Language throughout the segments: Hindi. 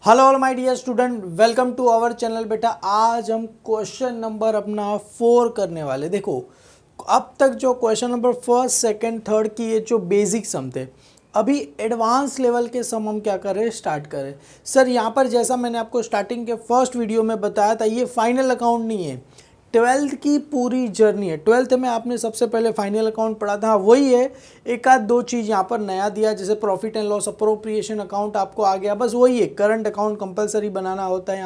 Hello all my dear student, welcome to our channel. बेटा आज हम क्वेश्चन नंबर अपना 4 करने वाले। देखो अब तक जो question number first second third की ये जो बेसिक सम थे, अभी एडवांस लेवल के सम हम क्या करें, स्टार्ट करें। सर यहाँ पर जैसा मैंने आपको स्टार्टिंग के फर्स्ट वीडियो में बताया था, ये फाइनल अकाउंट नहीं है, ट्वेल्थ की पूरी जर्नी है। ट्वेल्थ में आपने सबसे पहले फाइनल अकाउंट पढ़ा था, वही है। एक आध दो चीज़ यहाँ पर नया दिया, जैसे profit and loss appropriation account आपको आ गया, बस वही है। करंट अकाउंट कंपलसरी बनाना होता है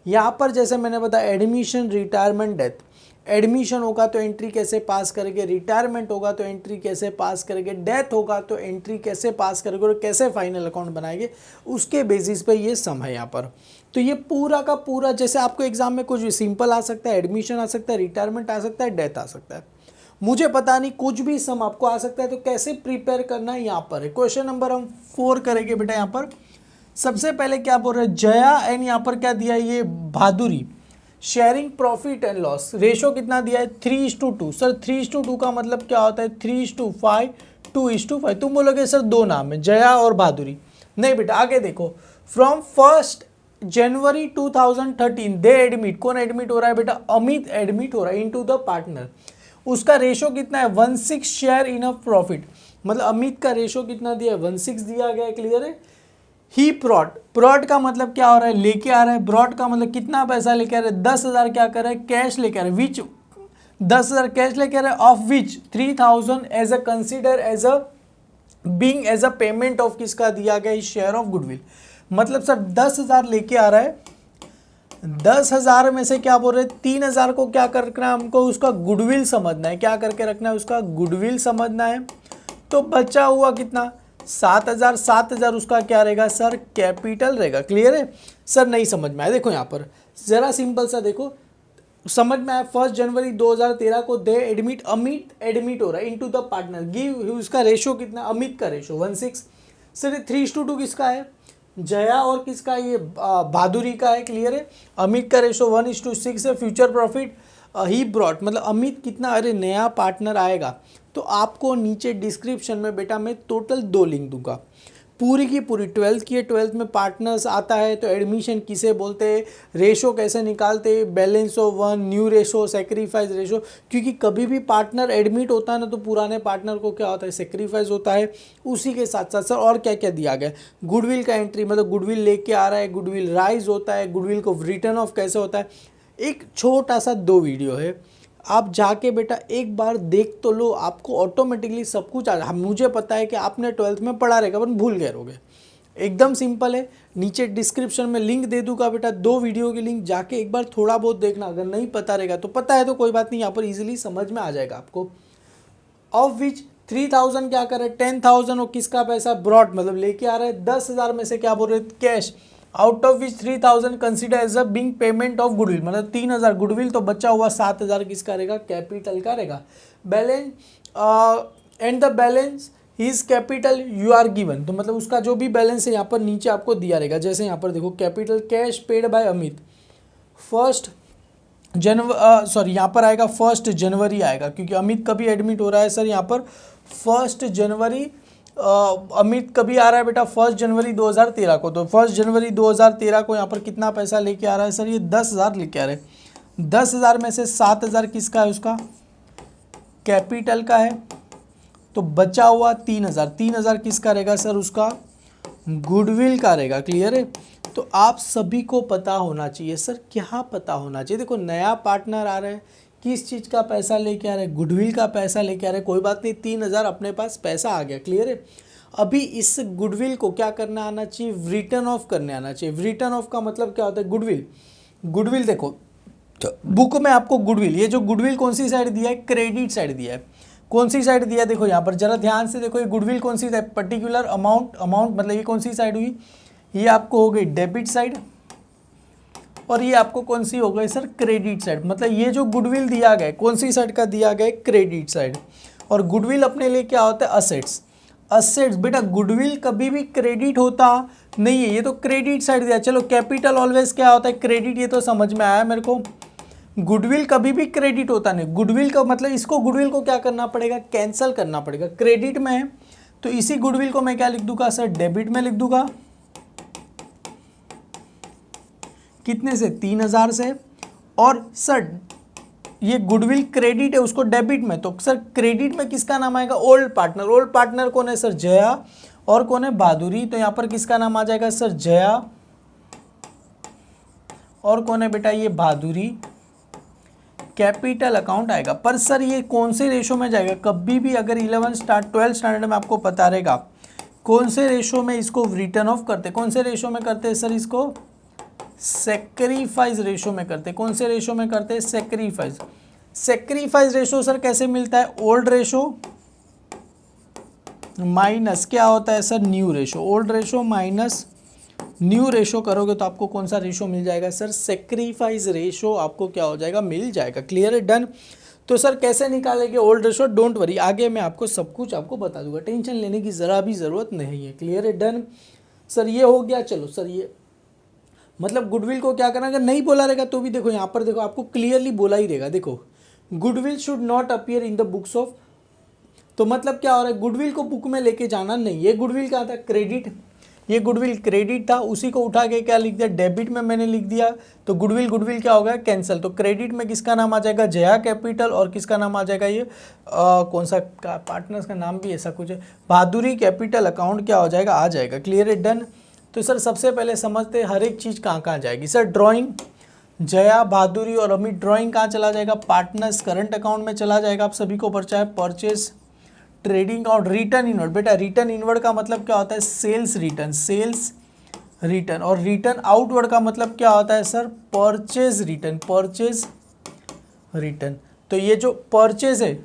यहाँ पर जैसे मैंने बताया एडमिशन रिटायरमेंट डेथ। एडमिशन होगा तो एंट्री कैसे पास करेंगे, रिटायरमेंट होगा तो एंट्री कैसे पास करेंगे, डेथ होगा तो एंट्री कैसे पास करेंगे और कैसे फाइनल अकाउंट बनाएंगे, उसके बेसिस पे ये सम है यहाँ पर। तो ये पूरा का पूरा, जैसे आपको एग्जाम में कुछ सिंपल आ सकता है, एडमिशन आ सकता है, रिटायरमेंट आ सकता है, डेथ आ सकता है, मुझे पता नहीं, कुछ भी सम आपको आ सकता है। तो कैसे प्रिपेयर करना है यहाँ पर है। क्वेश्चन नंबर हम 4 करेंगे बेटा। यहाँ पर सबसे पहले क्या बोल रहे हैं, जया एंड यहाँ पर क्या दिया है, ये Bhaduri sharing profit and loss. Ratio कितना दिया है, 3:2। सर 3:2 का मतलब क्या होता है, 3:5 2:5। तुम बोलोगे सर दो नाम है, जया और भादुरी। नहीं बेटा, आगे देखो। फ्रॉम 1 जनवरी 2013 दे एडमिट, कौन एडमिट हो रहा है बेटा, अमित एडमिट हो रहा है इनटू द पार्टनर। उसका रेशो कितना है, 1/6 शेयर इन ऑफ प्रॉफिट। मतलब अमित का रेशो कितना दिया है, 1/6 दिया गया है। क्लियर है। ही प्रॉड का मतलब क्या हो रहा है, लेके आ रहा है। ब्रॉड का मतलब कितना पैसा लेके आ रहा है, 10,000 क्या कर रहा है, कैश लेके आ रहा है। विच 10,000 कैश लेके आ रहा है, of which 3,000 as a consider as a being as a payment of किसका दिया गया, शेयर ऑफ गुडविल। मतलब सर 10,000 लेके आ रहा है, 10,000 में से क्या बोल रहे हैं, 3,000 को क्या करना है हमको, उसका गुडविल समझना है। क्या करके रखना है, उसका गुडविल समझना है। तो बचा हुआ कितना, 7,000। 7,000 उसका क्या रहेगा सर, कैपिटल रहेगा। क्लियर है। सर नहीं समझ में आया, देखो यहाँ पर जरा सिंपल सा देखो, समझ में आया। 1 जनवरी 2013 को दे एडमिट, अमित एडमिट हो रहा है इनटू द पार्टनर। गिव, उसका रेशो कितना, अमित का रेशो 1/6। सर 3:2 किसका है, जया और किसका, ये भादुरी का है। क्लियर है। अमित का रेशो 1:6 है। फ्यूचर प्रॉफिट ही ब्रॉट, मतलब अमित कितना, अरे नया पार्टनर आएगा तो आपको नीचे डिस्क्रिप्शन में बेटा मैं टोटल 2 लिंक दूंगा, पूरी की पूरी 12th की है। 12th में पार्टनर्स आता है तो एडमिशन किसे बोलते हैं, रेशो कैसे निकालते हैं, balance of one, new ratio, sacrifice ratio. क्योंकि कभी भी पार्टनर एडमिट होता है ना, तो पुराने पार्टनर को क्या होता है, सेक्रीफाइस होता है। उसी के साथ साथ सर और क्या क्या दिया गया, गुडविल का एंट्री, मतलब गुडविल लेके आ रहा है, गुडविल राइज होता है, गुडविल को रिटर्न ऑफ कैसे होता है। एक छोटा सा 2 वीडियो है, आप जाके बेटा एक बार देख तो लो, आपको ऑटोमेटिकली सब कुछ आ। मुझे पता है कि आपने 12th में पढ़ा रहेगा पर भूल गए रहोगे। एकदम सिंपल है, नीचे डिस्क्रिप्शन में लिंक दे दूंगा बेटा, 2 वीडियो की लिंक, जाके एक बार थोड़ा बहुत देखना। अगर नहीं पता रहेगा तो पता है तो कोई बात नहीं, यहाँ पर इजीली समझ में आ जाएगा आपको। ऑफ विच 3,000 क्या कर रहे हैं, 10,000 और किसका पैसा, ब्रॉड मतलब लेके आ रहा है। 10,000 में से क्या बोल रहे हैं, cash. Out of which 3,000 consider as a being payment of goodwill, मतलब 3,000 गुडविल, तो बचा हुआ 7,000 किसका रहेगा, कैपिटल का रहेगा। Balance and the balance his capital you are given, तो मतलब उसका जो भी बैलेंस है यहाँ पर नीचे आपको दिया रहेगा। जैसे यहाँ पर देखो, capital cash paid by Amit 1 sorry यहाँ पर आएगा 1 जनवरी आएगा, क्योंकि अमित कभी एडमिट हो रहा है सर यहाँ पर 1 जनवरी। अमित कभी आ रहा है बेटा, 1 जनवरी 2013 को। तो 1 जनवरी 2013 को यहाँ पर कितना पैसा लेके आ रहा है सर, ये 10,000 लेके आ रहे हैं। 10,000 में से 7,000 किसका है, उसका कैपिटल का है। तो बचा हुआ 3,000, 3,000 किसका रहेगा सर, उसका गुडविल का रहेगा। क्लियर है। तो आप सभी को पता होना चाहिए। सर क्या पता होना चाहिए, देखो नया पार्टनर आ रहा है, किस चीज़ का पैसा लेके आ रहे हैं, गुडविल का पैसा लेके आ रहे हैं। कोई बात नहीं, 3,000 अपने पास पैसा आ गया। क्लियर है। अभी इस गुडविल को क्या करना आना चाहिए, रिटर्न ऑफ करने आना चाहिए। रिटर्न ऑफ का मतलब क्या होता है, गुडविल। गुडविल देखो बुक में आपको गुडविल, ये जो गुडविल कौन सी साइड दिया है, क्रेडिट साइड दिया है। कौन सी साइड दिया है, देखो यहाँ पर जरा ध्यान से देखो, ये गुडविल कौन सी साइड, पर्टिकुलर अमाउंट, अमाउंट मतलब ये कौन सी साइड हुई, ये आपको हो गई डेबिट साइड, और ये आपको कौन सी हो गई सर, क्रेडिट साइड। मतलब ये जो गुडविल दिया गया कौन सी साइड का दिया गया, क्रेडिट साइड। और गुडविल अपने लिए क्या होता है, असेट्स। असेट्स बेटा, गुडविल कभी भी क्रेडिट होता नहीं है, ये तो क्रेडिट साइड दिया। चलो कैपिटल ऑलवेज क्या होता है, क्रेडिट, ये तो समझ में आया मेरे को। गुडविल कभी भी क्रेडिट होता नहीं। गुडविल का मतलब, इसको गुडविल को क्या करना पड़ेगा, कैंसिल करना पड़ेगा। क्रेडिट में है तो इसी गुडविल को मैं क्या लिख दूंगा सर, डेबिट में लिख दूंगा। कितने से 3000 से। और सर ये गुडविल क्रेडिट है उसको डेबिट में, तो सर क्रेडिट में किसका नाम आएगा, ओल्ड पार्टनर। ओल्ड पार्टनर कौन है सर, जया, और कौन है, बहादुरी। तो यहाँ पर किसका नाम आ जाएगा सर, जया, और कौन है बेटा, ये बहादुरी। कैपिटल अकाउंट आएगा। पर सर ये कौन से रेशो में जाएगा, कभी भी अगर 12 स्टैंडर्ड में आपको पता रहेगा कौन से रेशो में इसको रिटर्न ऑफ करते, कौन से रेशो में करते हैं सर, इसको सेक्रीफाइस रेशो में करते। कौन से रेशो में करते हैं, सेक्रीफाइस। सेक्रीफाइस रेशो सर कैसे मिलता है, ओल्ड रेशो माइनस क्या होता है sir, new ratio. Old ratio minus new ratio करोगे तो आपको कौन सा रेशो मिल जाएगा सर, सेक्रीफाइस रेशो आपको क्या हो जाएगा, मिल जाएगा। क्लियर है, डन। तो सर कैसे निकालेंगे ओल्ड रेशो, डोंट वरी, आगे मैं आपको सब कुछ आपको बता दूंगा, टेंशन लेने की ज़रा भी ज़रूरत नहीं है। क्लियर है, डन। सर ये हो गया। चलो सर ये मतलब गुडविल को क्या करना, अगर नहीं बोला रहेगा तो भी देखो यहाँ पर देखो आपको क्लियरली बोला ही रहेगा। देखो goodwill should not appear in the books of, तो मतलब क्या हो रहा है, गुडविल को बुक में लेके जाना नहीं। ये गुडविल कहाँ था, क्रेडिट, ये गुडविल क्रेडिट था, उसी को उठा के क्या लिख दिया, डेबिट में मैंने लिख दिया, तो गुडविल गुडविल क्या हो गया, कैंसिल। तो क्रेडिट में किसका नाम आ जाएगा, जया कैपिटल, और किसका नाम आ जाएगा, ये कौन सा पार्टनर्स का नाम भी ऐसा कुछ है, बहादुरी कैपिटल अकाउंट क्या हो जाएगा, आ जाएगा। क्लियर है, डन। तो सर सबसे पहले समझते हैं हर एक चीज़ कहाँ कहाँ जाएगी। सर ड्राइंग, जया, बहादुरी और अमित, ड्राइंग कहाँ चला जाएगा, पार्टनर्स करंट अकाउंट में चला जाएगा। आप सभी को परिचय है, purchase, trading account, return inward. बेटा रिटर्न इनवर्ड का मतलब क्या होता है, सेल्स रिटर्न, सेल्स रिटर्न। और रिटर्न आउटवर्ड का मतलब क्या होता है sir, purchase return, purchase return. तो ये जो परचेज है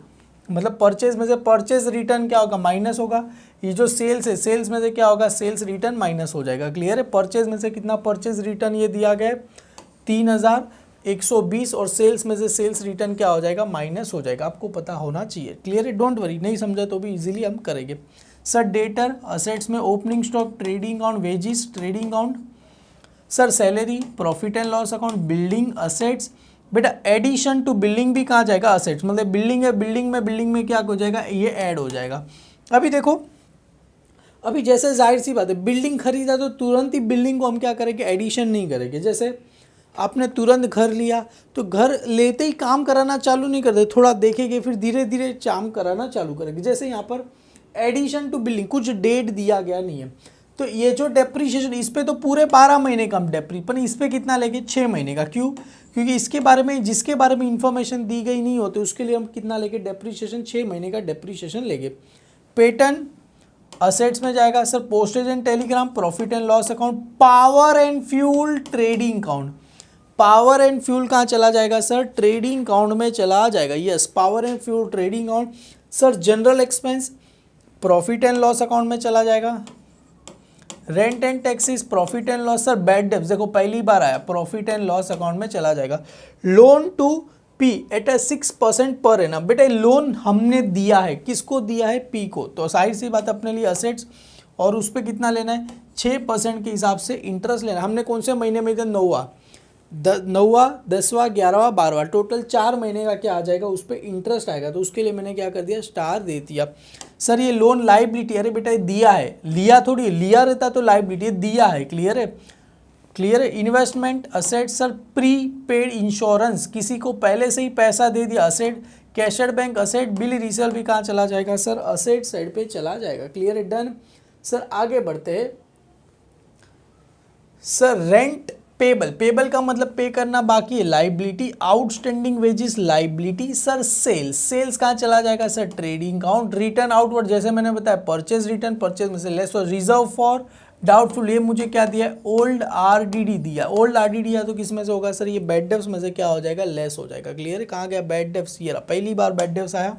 मतलब परचेज में से परचेज रिटर्न क्या होगा, माइनस होगा। ये जो सेल्स है, सेल्स में से क्या होगा, सेल्स रिटर्न माइनस हो जाएगा। क्लियर है, परचेज में से कितना परचेज रिटर्न ये दिया गया है 3120, और सेल्स में से सेल्स रिटर्न क्या हो जाएगा, माइनस हो जाएगा। आपको पता होना चाहिए। क्लियर है, डोंट वरी, नहीं समझा तो भी इजीली हम करेंगे। सर डेटर, असेट्स में opening stock, trading account, wages, trading account. Sir salary, profit and loss account, building, assets. बेटा एडिशन टू बिल्डिंग भी कहाँ जाएगा, असेट्स। मतलब बिल्डिंग है, बिल्डिंग में क्या हो जाएगा, ये ऐड हो जाएगा। अभी देखो, अभी जैसे जाहिर सी बात है, बिल्डिंग खरीदा तो तुरंत ही बिल्डिंग को हम क्या करेंगे, एडिशन नहीं करेंगे। जैसे आपने तुरंत घर लिया तो घर लेते ही काम कराना चालू नहीं करते, थोड़ा देखेंगे फिर धीरे धीरे काम कराना चालू करेंगे। जैसे यहाँ पर एडिशन टू बिल्डिंग कुछ डेट दिया गया नहीं है, तो ये जो डेप्रीशिएशन इस पे तो पूरे 12 महीने का हम पर इस पे कितना लेंगे, 6 महीने का। क्यों, क्योंकि इसके बारे में जिसके बारे में इंफॉर्मेशन दी गई नहीं होती उसके लिए हम कितना लेंगे, डेप्रीशिएशन 6 महीने का डेप्रीशिएशन लेंगे। पेटेंट असेट्स में जाएगा sir, postage and Telegram, profit and loss account, power and fuel, trading account. Power and fuel कहाँ चला जाएगा सर, ट्रेडिंग अकाउंट में चला जाएगा। Yes, power and fuel trading account. Sir general expense profit and loss account में चला जाएगा। Rent and taxes profit and loss. Sir bad debts देखो पहली बार आया, प्रॉफिट एंड लॉस अकाउंट में चला जाएगा। Loan to P eight 6% per annum. बेटा लोन हमने दिया है, किसको दिया है, पी को, तो सारी सी बात अपने लिए असेट्स, और उस पर कितना लेना है, 6% के हिसाब से इंटरेस्ट लेना। हमने कौन से महीने में दिया, 9वां, 10वां, 11वां, 12वां, टोटल 4 महीने का क्या आ जाएगा, उस पर इंटरेस्ट आएगा। तो उसके लिए मैंने क्या कर दिया, स्टार दे दिया। सर ये लोन लाइबिलिटी, अरे बेटा ये दिया है, लिया थोड़ी, लिया रहता तो लाइबिलिटी, दिया है। क्लियर है, क्लियर है। Investment asset, sir prepaid insurance, किसी को पहले से ही पैसा दे दिया, asset. Cash at bank asset, bill रिसेल भी कहाँ चला जाएगा सर, असेट साइड पे चला जाएगा। क्लियर है, डन। सर आगे बढ़ते हैं। सर रेंट पेबल, पेबल का मतलब पे करना बाकी है, liability. Outstanding wages liability. Sir sales, sales कहाँ चला जाएगा sir, trading account. Return outward जैसे मैंने बताया परचेज रिटर्न, परचेज में से लेस। और रिजर्व फॉर डाउटफुल, ये मुझे क्या दिया है, ओल्ड आरडीडी दिया। ओल्ड आरडीडी दिया तो किस में से होगा सर, ये बैड डेब्ट्स में से क्या हो जाएगा, लेस हो जाएगा। क्लियर है, कहाँ गया बैड डेब्ट्स, ये रहा, पहली बार बैड डेब्ट्स आया।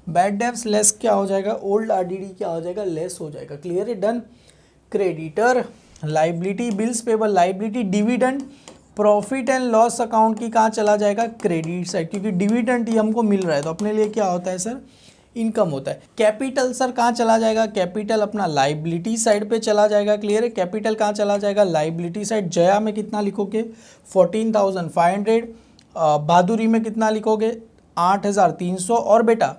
बैड डेब्ट्स लेस क्या हो जाएगा, ओल्ड आरडीडी क्या हो जाएगा, लेस हो जाएगा। क्लियर है, done. Creditor liability, bills payable liability. Dividend profit and loss account की कहाँ चला जाएगा, क्रेडिट साइड, क्योंकि डिविडेंड ही हमको मिल रहा है तो अपने लिए क्या होता है सर, इनकम होता है। कैपिटल सर कहाँ चला जाएगा, कैपिटल अपना लाइबिलिटी साइड पे चला जाएगा। क्लियर है, कैपिटल कहाँ चला जाएगा, लाइबिलिटी साइड। जया में कितना लिखोगे, 14,500। बहादुरी में कितना लिखोगे, 8,300। और बेटा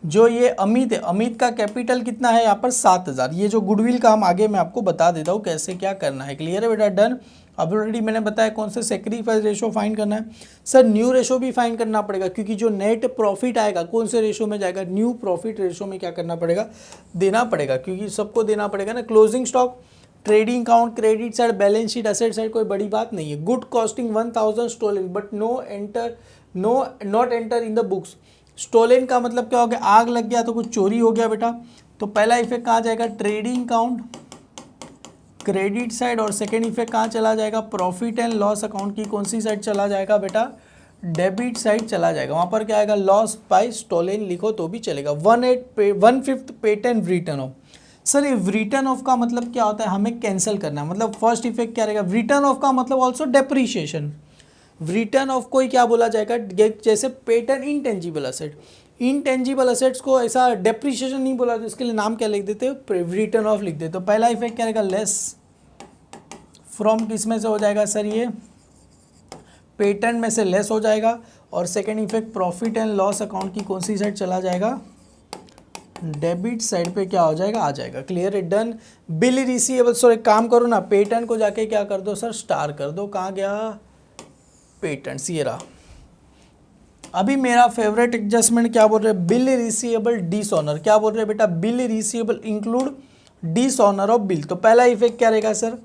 जो ये अमित है, अमित का कैपिटल कितना है यहाँ पर 7,000। ये जो गुडविल का हम आगे मैं आपको बता देता हूँ कैसे क्या करना है। क्लियर है बेटा, डन। अब ऑलरेडी मैंने बताया कौन से सेक्रीफाइस रेशो फाइंड करना है। सर न्यू रेशो भी फाइंड करना पड़ेगा, क्योंकि जो नेट प्रॉफिट आएगा कौन से रेशो में जाएगा, न्यू प्रॉफिट रेशो में क्या करना पड़ेगा, देना पड़ेगा, क्योंकि सबको देना पड़ेगा ना। Closing stock, trading count, credit side, balance sheet, asset side, कोई बड़ी बात नहीं है। Good costing 1000 stolen but not enter in the books. Stolen का मतलब क्या हो गया, आग लग गया तो कुछ चोरी हो गया बेटा। तो पहला इफेक्ट कहाँ जाएगा, ट्रेडिंग काउंट, क्रेडिट साइड, और सेकेंड इफेक्ट कहाँ चला जाएगा, प्रॉफिट एंड लॉस अकाउंट की कौन सी साइड चला जाएगा बेटा, डेबिट साइड चला जाएगा। वहाँ पर क्या आएगा, लॉस बाय स्टोलन लिखो तो भी चलेगा। 1/5 पेटेंट रिटर्न ऑफ। सर ये रिटर्न ऑफ का मतलब क्या होता है, हमें कैंसिल करना है। मतलब फर्स्ट इफेक्ट क्या रहेगा, रिटर्न ऑफ का मतलब ऑल्सो डेप्रीशिएशन। रिटर्न ऑफ को ही क्या बोला जाएगा, जैसे patent intangible asset, intangible assets को ऐसा डेप्रीशिएशन नहीं बोला, तो इसके लिए नाम क्या लिख देते हो, रिटर्न ऑफ लिख देते हो। तो पहला इफेक्ट क्या रहेगा, लेस फ्रॉम, किस में से हो जाएगा सर, ये पेटेंट में से लेस हो जाएगा। और second effect profit and loss account की कौन सी साइड चला जाएगा, डेबिट साइड पे क्या हो जाएगा, आ जाएगा। क्लियर है, डन। बिल रिसीवेबल, सो एक काम करो ना, पेटेंट को जाके क्या कर दो सर, स्टार कर दो। कहाँ गया पेटेंट्स, ये रहा। अभी मेरा फेवरेट एडजस्टमेंट क्या बोल रहे हैं, बिल रिसीवेबल डिसऑनर। क्या बोल रहे हैं बेटा, bill receivable include dishonour of bill. तो पहला इफेक्ट क्या रहेगा सर,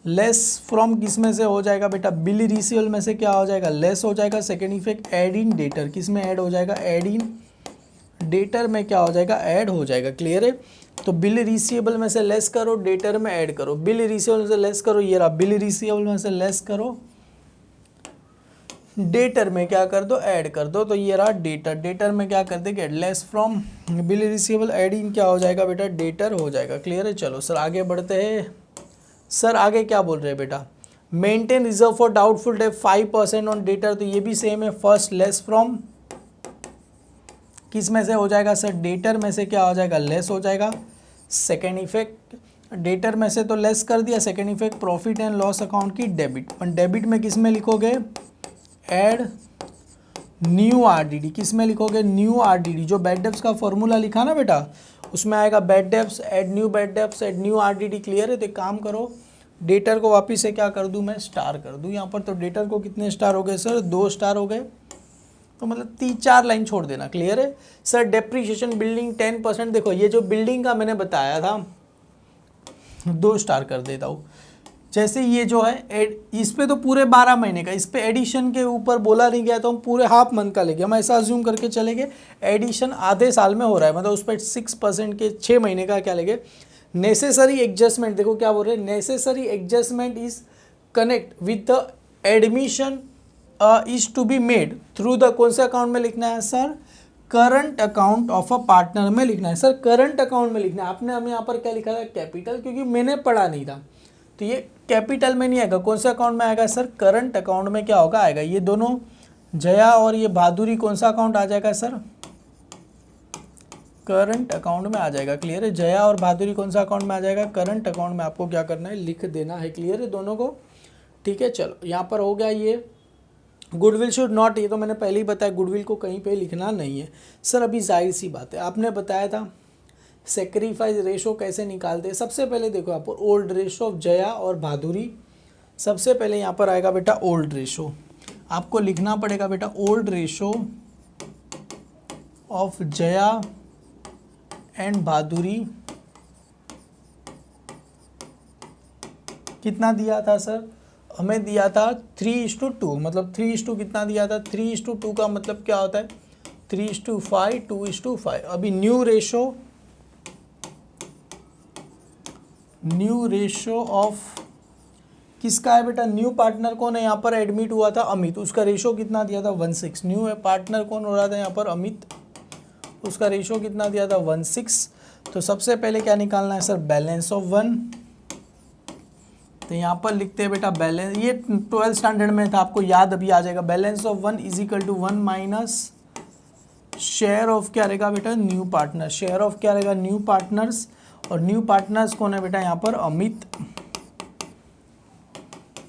लेस फ्रॉम, किस में से हो जाएगा बेटा, बिल रिसीवेबल में से क्या हो जाएगा, लेस हो जाएगा। Second effect add in debtor, किस में ऐड हो जाएगा, ऐड इन डेटर में क्या हो जाएगा, ऐड हो जाएगा। क्लियर है। तो बिल रिसीवेबल में से लेस करो, डेटर में ऐड करो। बिल रिसीवेबल में से लेस करो, ये रहा, बिल रिसीवेबल में से लेस करो, डेटर में क्या कर दो, ऐड कर दो। तो ये रहा डेटर, डेटर में क्या कर देंगे, less from bill receivable, add in क्या हो जाएगा बेटा, डेटर हो जाएगा। क्लियर है। चलो सर आगे बढ़ते हैं। सर आगे क्या बोल रहे हैं बेटा, maintain reserve for doubtful date 5% on debtor. तो ये भी सेम है, फर्स्ट लेस फ्रॉम, किस में से हो जाएगा सर, डेटर में से क्या हो जाएगा, लेस हो जाएगा। सेकेंड इफेक्ट डेटर में से तो लेस कर दिया। Second effect profit and loss account की डेबिट, पर डेबिट में किस में लिखोगे, ऐड न्यू आरडीडी, किस में लिखोगे, न्यू आरडीडी। जो बैड डेब्ट्स का फॉर्मूला लिखा ना बेटा, उसमें आएगा bad debts, add new bad debts, add new RDD. Clear है। तो एक काम करो, डेटर को वापस से क्या कर दूं मैं, स्टार कर दूं यहाँ पर। तो डेटर को कितने स्टार हो गए सर, 2 स्टार हो गए। तो मतलब 3-4 लाइन छोड़ देना। क्लियर है। सर डेप्रीशिएशन बिल्डिंग 10%, देखो ये जो बिल्डिंग का मैंने बताया था, 2 स्टार कर देता हूँ। जैसे ये जो है इस पे तो पूरे 12 महीने का, इस पे एडिशन के ऊपर बोला नहीं गया, तो हम पूरे हाफ मंथ का लेंगे। हम ऐसा अज्यूम करके चलेंगे एडिशन आधे साल में हो रहा है, मतलब उस पर 6% के 6 महीने का क्या लेंगे, नेसेसरी एडजस्टमेंट। देखो क्या बोल रहे हैं, necessary adjustment is connect with the admission is to be made through the, कौन से अकाउंट में लिखना है sir, current account of a partner में लिखना है। सर करंट अकाउंट में लिखना है। आपने हमें यहाँ पर क्या लिखा था, कैपिटल, क्योंकि मैंने पढ़ा नहीं था, तो ये कैपिटल में नहीं आएगा। कौन से अकाउंट में आएगा सर, करंट अकाउंट में क्या होगा, आएगा। ये दोनों जया और ये बहादुरी कौन सा अकाउंट आ जाएगा सर, करंट अकाउंट में आ जाएगा। क्लियर है। जया और बहादुरी कौन सा अकाउंट में आ जाएगा, करंट अकाउंट में। आपको क्या करना है, लिख देना है। क्लियर है दोनों को। ठीक है, चलो यहाँ पर हो गया ये। गुडविल शुड नॉट, ये तो मैंने पहले ही बताया, गुडविल को कहीं पे लिखना नहीं है। सर अभी जाहिर सी बात है, आपने बताया था सेक्रीफाइस रेशो कैसे निकालते हैं। सबसे पहले देखो यहाँ पर ओल्ड रेशो ऑफ जया और बहादुरी। सबसे पहले यहाँ पर आएगा बेटा ओल्ड रेशो, आपको लिखना पड़ेगा बेटा old ratio of Jaya and बहादुरी। कितना दिया था सर, हमें दिया था 3:2, मतलब 3:, कितना दिया था, 3:2 का मतलब क्या होता है, 3:5, 2:5। अभी न्यू रेशो ऑफ किसका है बेटा, न्यू पार्टनर कौन है यहाँ पर एडमिट हुआ था, अमित, उसका रेशो कितना दिया था 1:6। न्यू पार्टनर कौन हो रहा था यहाँ पर, अमित, उसका रेशो कितना दिया था 1:6। तो सबसे पहले क्या निकालना है सर, बैलेंस ऑफ 1। तो यहाँ पर लिखते हैं बेटा बैलेंस, ये 12th स्टैंडर्ड में था, आपको याद अभी आ जाएगा। Balance of 1 is equal to 1 minus share of क्या रहेगा बेटा, न्यू पार्टनर। शेयर ऑफ क्या रहेगा, न्यू पार्टनर्स। और न्यू पार्टनर्स कौन है बेटा यहाँ पर, अमित।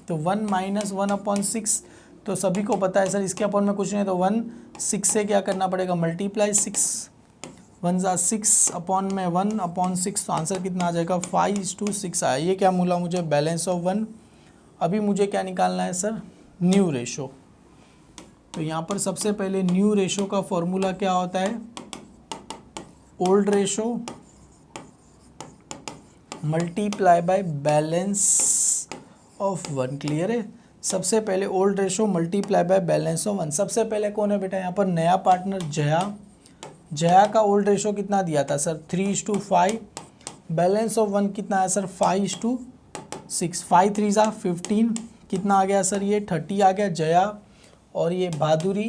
तो 1 माइनस 1/6, तो सभी को पता है सर, इसके अपॉन में कुछ नहीं, तो 1 6 से क्या करना पड़ेगा, मल्टीप्लाई 6 1 जा 6 अपॉन में 1 अपॉन 6, तो आंसर कितना आ जाएगा 5:6 आया। ये क्या मिला मुझे, बैलेंस ऑफ 1। अभी मुझे क्या निकालना है सर, न्यू रेशो। तो यहाँ पर सबसे पहले न्यू रेशो का फॉर्मूला क्या होता है, old ratio multiply by balance of 1। Clear है, सबसे पहले old ratio multiply by balance of 1। सबसे पहले कौन है बेटा यहाँ पर, नया पार्टनर जया। जया का ओल्ड रेशो कितना दिया था सर, 3:5। बैलेंस ऑफ 1 कितना है सर, 5:6। 5 3 जा 15, कितना आ गया सर, ये 30 आ गया जया। और ये बहादुरी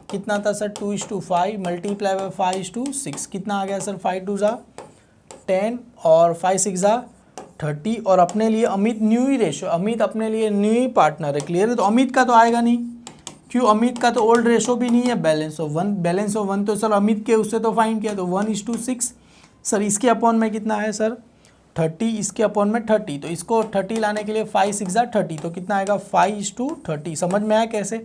कितना था सर, 2:5 मल्टीप्लाई बाय 5:6, कितना आ गया सर, 5 2 जा 10 और 5 6 जा 30। और अपने लिए अमित न्यू ही रेशो, अमित अपने लिए न्यू ही पार्टनर है। क्लियर है, तो अमित का तो आएगा नहीं, क्यों, अमित का तो ओल्ड रेशो भी नहीं है, बैलेंस ऑफ 1। बैलेंस ऑफ 1 तो सर अमित के उससे तो फाइंड किया, तो 1:6 सर। इसके अपॉन में कितना है सर, 30, इसके अपॉन में 30, तो इसको 30 लाने के लिए 5 6 जा 30, तो कितना आएगा 5:30। समझ में आया कैसे,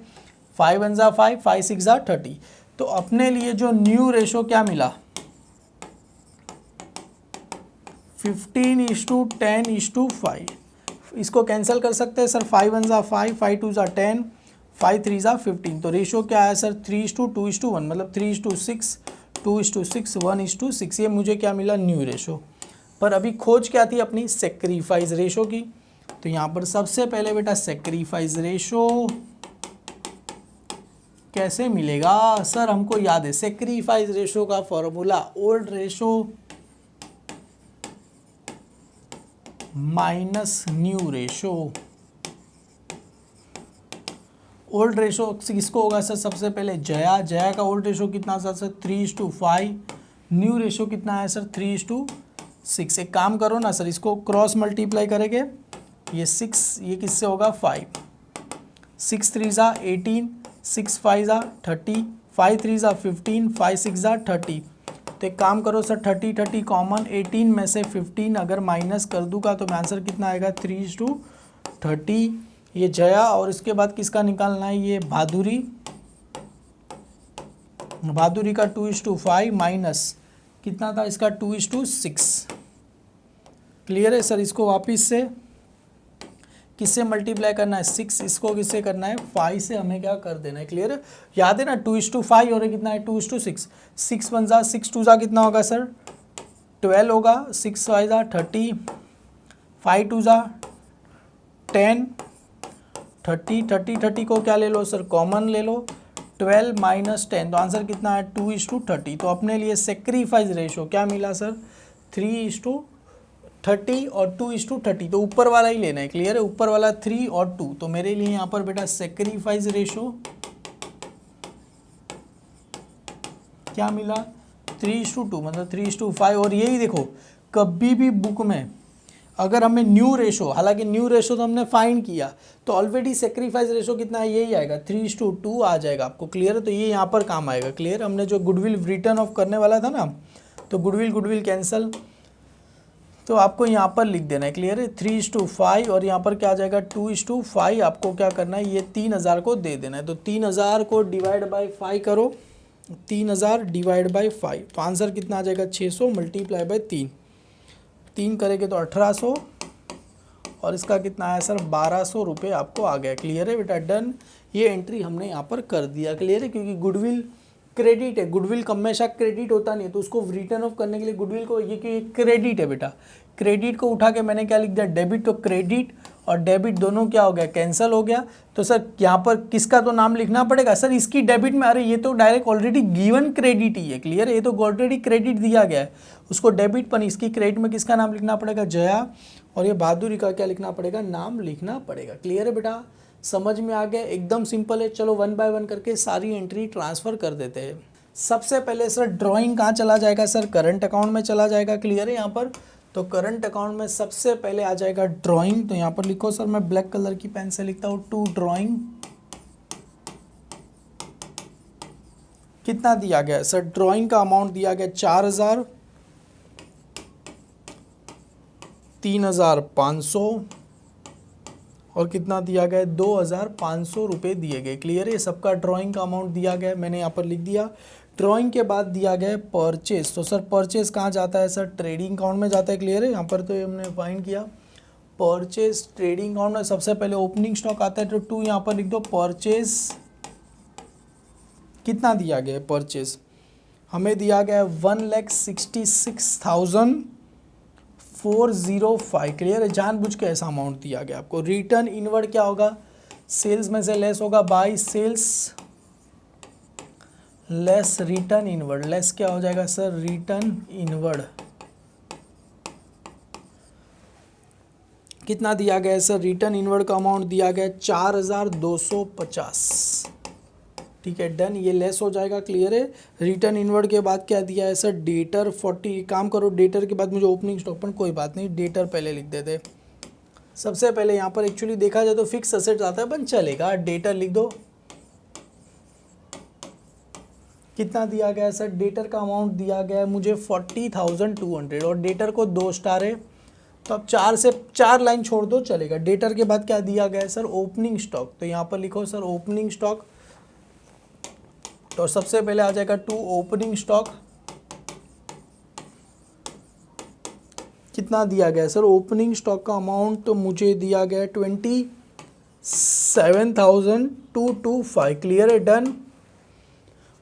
5 1 जा 5, 5 6 जा 30। तो अपने लिए जो न्यू रेशो क्या मिला, 15:10:5। इसको कैंसिल कर सकते हैं सर, 5 1 जा 5, 5 2 जा 10, 5 3 जा 15। तो रेशो क्या है सर, 3:2:1, मतलब 3:6, 2:6, 1:6। ये मुझे क्या मिला, न्यू रेशो। पर अभी खोज क्या थी अपनी, सेक्रीफाइस रेशो की। तो यहाँ पर सबसे पहले बेटा सेक्रीफाइस रेशो कैसे मिलेगा सर, हमको याद है सेक्रीफाइस रेशो का formula old ratio minus new ratio. Old ratio किसको होगा सर, सबसे पहले जया। जया का ओल्ड रेशो कितना सर, 3:5। न्यू रेशो कितना है सर, 3:6। एक काम करो ना सर, इसको क्रॉस मल्टीप्लाई करेंगे, ये 6, ये किससे होगा 5, 6 3 जा 18, 6 5 जा 30, 5 3 जा 15, 5 6 जा 30। तो एक काम करो सर, 30 30 कॉमन, 18 में से 15 अगर माइनस कर दूंगा तो आंसर कितना आएगा, 3:30। ये जया, और इसके बाद किसका निकालना है, ये बहादुरी। बहादुरी का 2:5 माइनस कितना था इसका, 2:6। क्लियर है सर, इसको वापिस से किससे मल्टीप्लाई करना है, 6, इसको किससे करना है, 5 से हमें क्या कर देना है। क्लियर है, याद है ना, 2:5 और कितना है 2:6। 6 1 जा 6 2 जा कितना होगा सर, 12 होगा। 6 5 जा 30, 5 2 जा 10, 30 30 30 को क्या ले लो सर, कॉमन ले लो, 12 माइनस 10, तो आंसर कितना है 2:30। तो अपने लिए सेक्रीफाइस रेशो क्या मिला सर, 3:30 और 2:30। तो ऊपर वाला ही लेना है। क्लियर है, ऊपर वाला 3 और 2। तो मेरे लिए यहाँ पर बेटा सेक्रीफाइस रेशो क्या मिला, 3:2, मतलब 3:5। और यही देखो, कभी भी बुक में अगर हमें न्यू रेशो, हालांकि न्यू रेशो तो हमने फाइंड किया, तो ऑलरेडी सेक्रीफाइस रेशो कितना है, यही आएगा, 3:2 आ जाएगा आपको। क्लियर है, तो ये यहाँ पर काम आएगा। क्लियर, हमने जो गुडविल रिटर्न ऑफ करने वाला था ना, तो गुडविल कैंसल, तो आपको यहाँ पर लिख देना है। क्लियर है, 3:5 और यहाँ पर क्या आ जाएगा 2:5। आपको क्या करना है, ये 3000 को दे देना है। तो 3000 को डिवाइड बाई 5 करो, 3000 डिवाइड बाई 5, तो आंसर कितना आ जाएगा, 600 मल्टीप्लाई बाई 3 करेंगे तो 1800, और इसका कितना आया सर, 1200 रुपये आपको आ गया। क्लियर है बेटा, डन। ये एंट्री हमने यहाँ पर कर दिया। क्लियर है, क्योंकि गुडविल क्रेडिट है, गुडविल हमेशा क्रेडिट होता नहीं है, तो उसको रिटर्न ऑफ करने के लिए गुडविल को, ये कि क्रेडिट है बेटा, क्रेडिट को उठा के मैंने क्या लिख दिया, डेबिट। तो क्रेडिट और डेबिट दोनों क्या हो गया, कैंसिल हो गया। तो सर यहाँ पर किसका तो नाम लिखना पड़ेगा सर, इसकी डेबिट में, अरे ये तो डायरेक्ट ऑलरेडी गिवन क्रेडिट ही है। क्लियर है, ये तो ऑलरेडी क्रेडिट दिया गया है, उसको डेबिट पर, इसकी क्रेडिट में किसका नाम लिखना पड़ेगा, जया। और ये बहादुरी का क्या लिखना पड़ेगा, नाम लिखना पड़ेगा। क्लियर है बेटा, समझ में आ गया, एकदम सिंपल है। चलो 1 बाय 1 करके सारी एंट्री ट्रांसफ़र कर देते हैं। सबसे पहले सर ड्राइंग कहाँ चला जाएगा सर, करंट अकाउंट में चला जाएगा। क्लियर है यहाँ पर, तो करंट अकाउंट में सबसे पहले आ जाएगा ड्राइंग। तो यहाँ पर लिखो सर, मैं ब्लैक कलर की पेन से लिखता हूँ, टू ड्राइंग। कितना दिया गया सर, ड्राइंग का अमाउंट दिया गया 4000, 3500 और कितना दिया गया 2500 रुपये दिए गए। क्लियर है, सबका ड्राइंग का अमाउंट दिया गया, मैंने यहाँ पर लिख दिया। ड्राइंग के बाद दिया गया है परचेज, तो सर परचेज कहाँ जाता है सर, ट्रेडिंग अकाउंट में जाता है, क्लियर है। यहाँ पर तो हमने फाइंड किया परचेज ट्रेडिंग अकाउंट में सबसे पहले ओपनिंग स्टॉक आता है, तो 2 यहाँ पर लिख दो। परचेज कितना दिया गया है, परचेज हमें दिया गया है 1,66,405, क्लियर है। जानबूझ के ऐसा अमाउंट दिया गया आपको। रिटर्न इनवर्ड क्या होगा, सेल्स में से लेस होगा by sales less return inward, less क्या हो जाएगा सर, रिटर्न इनवर्ड। कितना दिया गया है सर, रिटर्न इनवर्ड का अमाउंट दिया गया है 4,250, ठीक है डन। ये लेस हो जाएगा, क्लियर है। रिटर्न इनवर्ड के बाद क्या दिया है सर, डेटर 40, काम करो डेटर के बाद मुझे ओपनिंग स्टॉक, पर कोई बात नहीं डेटर पहले लिख देते। सबसे पहले यहाँ पर एक्चुअली देखा जाए तो फिक्स असेट्स आता है, बन चलेगा, डेटर लिख दो। कितना दिया गया है सर, डेटर का अमाउंट दिया गया है मुझे 40,200 और डेटर को 2 स्टार है, तो अब 4 से 4 लाइन छोड़ दो चलेगा। डेटर के बाद क्या दिया गया है सर, ओपनिंग स्टॉक, तो यहाँ पर लिखो सर ओपनिंग स्टॉक, तो सबसे पहले आ जाएगा 2 ओपनिंग स्टॉक। कितना दिया गया है सर, ओपनिंग स्टॉक का अमाउंट तो मुझे दिया गया है 27,225, क्लियर है डन।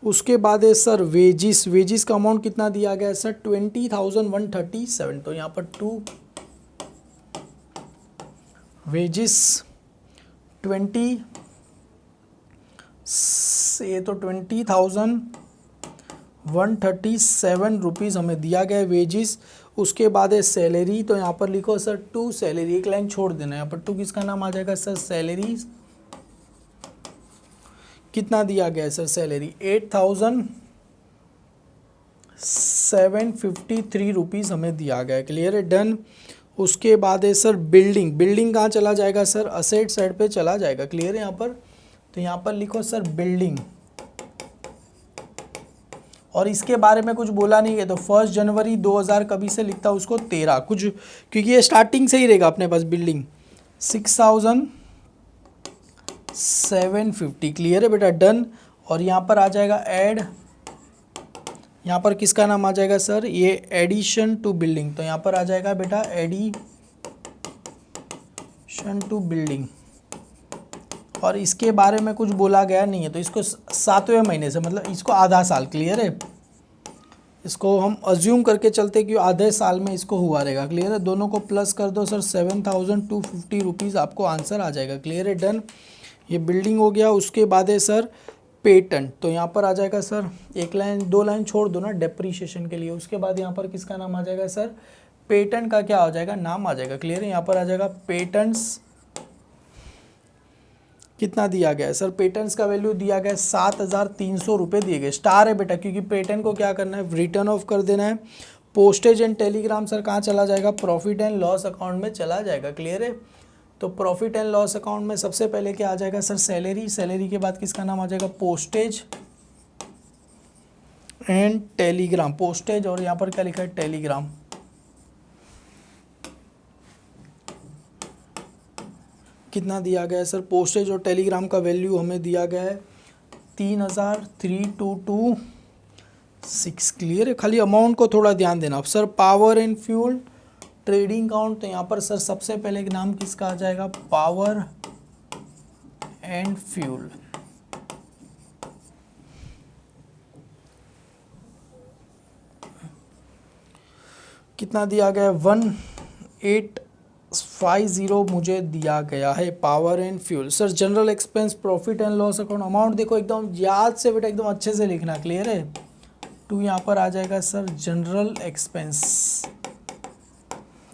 उसके बाद है सर वेजिस, वेजिस का अमाउंट कितना दिया गया है सर, 20,137, तो यहाँ पर 2 वेजिस 20 से तो 20,137 रुपीज़ हमें दिया गया है वेजिस। उसके बाद है सैलरी, तो यहाँ पर लिखो सर 2 सैलरी, एक लाइन छोड़ देना, यहाँ पर 2 किसका नाम आ जाएगा सर, सैलरी। कितना दिया गया है सर सैलरी, 8,753 रुपीज़ हमें दिया गया है, क्लियर है डन। उसके बाद है सर बिल्डिंग, बिल्डिंग कहाँ चला जाएगा सर, असेट साइड पे चला जाएगा, क्लियर है यहाँ पर। तो यहाँ पर लिखो सर बिल्डिंग, और इसके बारे में कुछ बोला नहीं है, तो 1 जनवरी 2000 कभी से लिखता हूँ उसको 13 कुछ, क्योंकि ये स्टार्टिंग से ही रहेगा अपने पास। बिल्डिंग 6,750, क्लियर है बेटा डन। और यहाँ पर आ जाएगा ऐड, यहाँ पर किसका नाम आ जाएगा सर, ये एडिशन टू बिल्डिंग, तो यहाँ पर आ जाएगा बेटा एडिशन टू बिल्डिंग, और इसके बारे में कुछ बोला गया नहीं है, तो इसको 7वें महीने से, मतलब इसको आधा साल, क्लियर है। इसको हम अज्यूम करके चलते कि आधे साल में इसको हुआ रहेगा, क्लियर है। दोनों को प्लस कर दो सर, 7,250 रुपीज़ आपको आंसर आ जाएगा, क्लियर है डन। ये बिल्डिंग हो गया। उसके बाद है सर पेटेंट, तो यहाँ पर आ जाएगा सर 1 लाइन 2 लाइन छोड़ दो ना डेप्रीशिएशन के लिए। उसके बाद यहाँ पर किसका नाम आ जाएगा सर, पेटेंट का क्या आ जाएगा, नाम आ जाएगा, क्लियर है। यहाँ पर आ जाएगा पेटेंट्स, कितना दिया गया है सर, पेटेंट्स का वैल्यू दिया गया है 7,300 रुपये दिए गए, स्टार है बेटा, क्योंकि पेटेंट को क्या करना है, रिटर्न ऑफ कर देना है। पोस्टेज एंड टेलीग्राम सर कहाँ चला जाएगा, प्रॉफिट एंड लॉस अकाउंट में चला जाएगा, क्लियर है। तो प्रॉफिट एंड लॉस अकाउंट में सबसे पहले क्या आ जाएगा सर, सैलरी, सैलरी के बाद किसका नाम आ जाएगा, पोस्टेज एंड टेलीग्राम, पोस्टेज और यहाँ पर क्या लिखा है, टेलीग्राम। कितना दिया गया है सर, पोस्टेज और टेलीग्राम का वैल्यू हमें दिया गया है 3,3226, क्लियर है। खाली अमाउंट को थोड़ा ध्यान देना। अब sir power and fuel trading account, तो यहाँ पर सर सबसे पहले नाम किसका आ जाएगा, पावर एंड फ्यूल। कितना दिया गया है, 1850 मुझे दिया गया है, power and fuel. Sir general expense, profit and loss account, amount देखो एकदम याद से बेटा, एकदम अच्छे से लिखना, क्लियर है। 2 यहाँ पर आ जाएगा सर जनरल एक्सपेंस,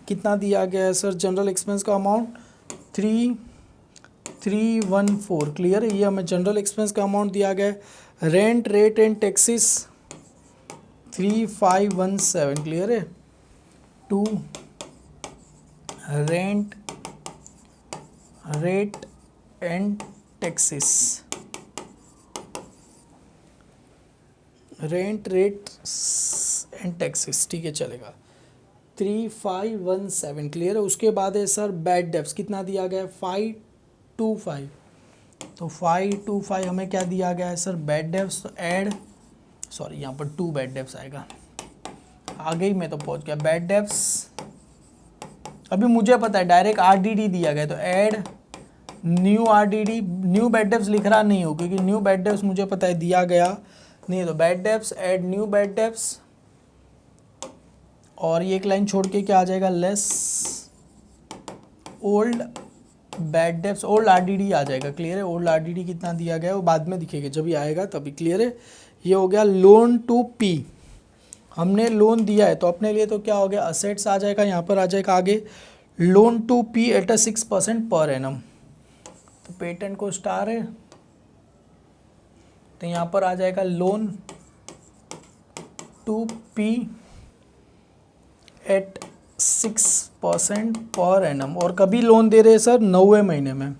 कितना दिया गया है सर, जनरल एक्सपेंस का अमाउंट 3,314, क्लियर है। ये हमें जनरल एक्सपेंस का अमाउंट दिया गया है। Rent rate and taxes 3,517, clear है। 2 rent rate and taxes, rent rate and taxes, ठीक है चलेगा, 3,517, क्लियर है। उसके बाद है सर बैड डेब्ट्स, कितना दिया गया है, 525, तो 525 हमें क्या दिया गया है सर, बैड डेब्ट्स। तो ऐड सॉरी यहाँ पर 2 बैड डेब्ट्स आएगा, आगे ही मैं तो पहुँच गया। बैड डेब्ट्स अभी मुझे पता है डायरेक्ट आरडीडी दिया गया, तो add new RDD, new bad debts लिख रहा नहीं हो क्योंकि न्यू बैड डेब्ट्स मुझे पता है दिया गया नहीं है, तो bad debts add new bad debts, और ये एक लाइन छोड़ के क्या आ जाएगा, less old bad debts, old RDD आ जाएगा। क्लियर है, ओल्ड आरडीडी कितना दिया गया है वो बाद में दिखेगा, जब ये आएगा तभी। क्लियर है, ये हो गया लोन टू पी, हमने लोन दिया है तो अपने लिए तो क्या हो गया, असेट्स आ जाएगा, यहाँ पर आ जाएगा आगे loan to P at a 6% per annum, तो पेटेंट को स्टार है तो यहाँ पर आ जाएगा loan to P eight 6% per annum, और कभी लोन दे रहे हैं सर 9वें महीने में,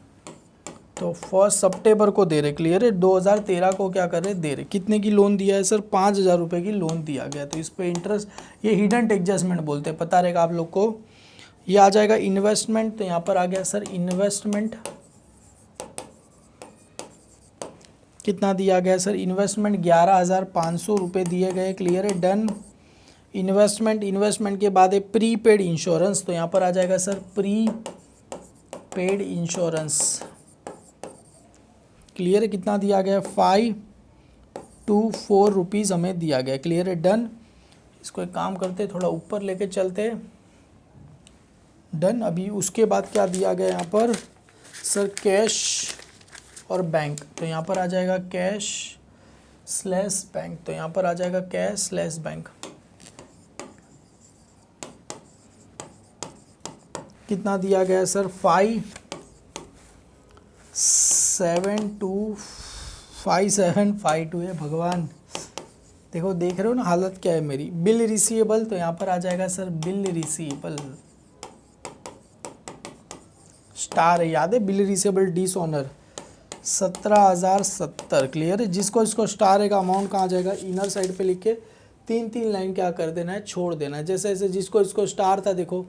तो 1 सितंबर को दे रहे। क्लियर है, 2013 को क्या कर रहे, दे रहे। कितने की लोन दिया है सर, 5,000 रुपये की लोन दिया गया, तो इस पे इंटरेस्ट, ये हिडन एडजस्टमेंट बोलते हैं, पता रहेगा आप लोग को। ये आ जाएगा इन्वेस्टमेंट, तो यहाँ पर आ गया सर इन्वेस्टमेंट, कितना दिया गया सर, इन्वेस्टमेंट 11,500 रुपये दिए गए। क्लियर है, डन। इन्वेस्टमेंट के बाद है प्री पेड इंश्योरेंस, तो यहाँ पर आ जाएगा sir prepaid insurance. Clear है, कितना दिया गया, 524 रुपीज़ हमें दिया गया। क्लियर है, डन। इसको एक काम करते, थोड़ा ऊपर लेके चलते, डन। अभी उसके बाद क्या दिया गया यहाँ पर सर, कैश और बैंक, तो यहाँ पर आ जाएगा कैश स्लैश बैंक, तो यहाँ पर आ जाएगा कैश स्लैश बैंक। कितना दिया गया सर, 5752 है। भगवान देखो, देख रहे हो ना हालत क्या है मेरी। बिल रिसीवेबल, तो यहाँ पर आ जाएगा सर बिल रिसीवेबल, स्टार है, याद है, बिल रिसीवेबल डिसऑनर 17,070। क्लियर है, जिसको इसको स्टार है का अमाउंट कहाँ जाएगा, इनर साइड पे लिख के 3 लाइन क्या कर देना है, छोड़ देना है। जैसे जैसे जिसको इसको स्टार था, देखो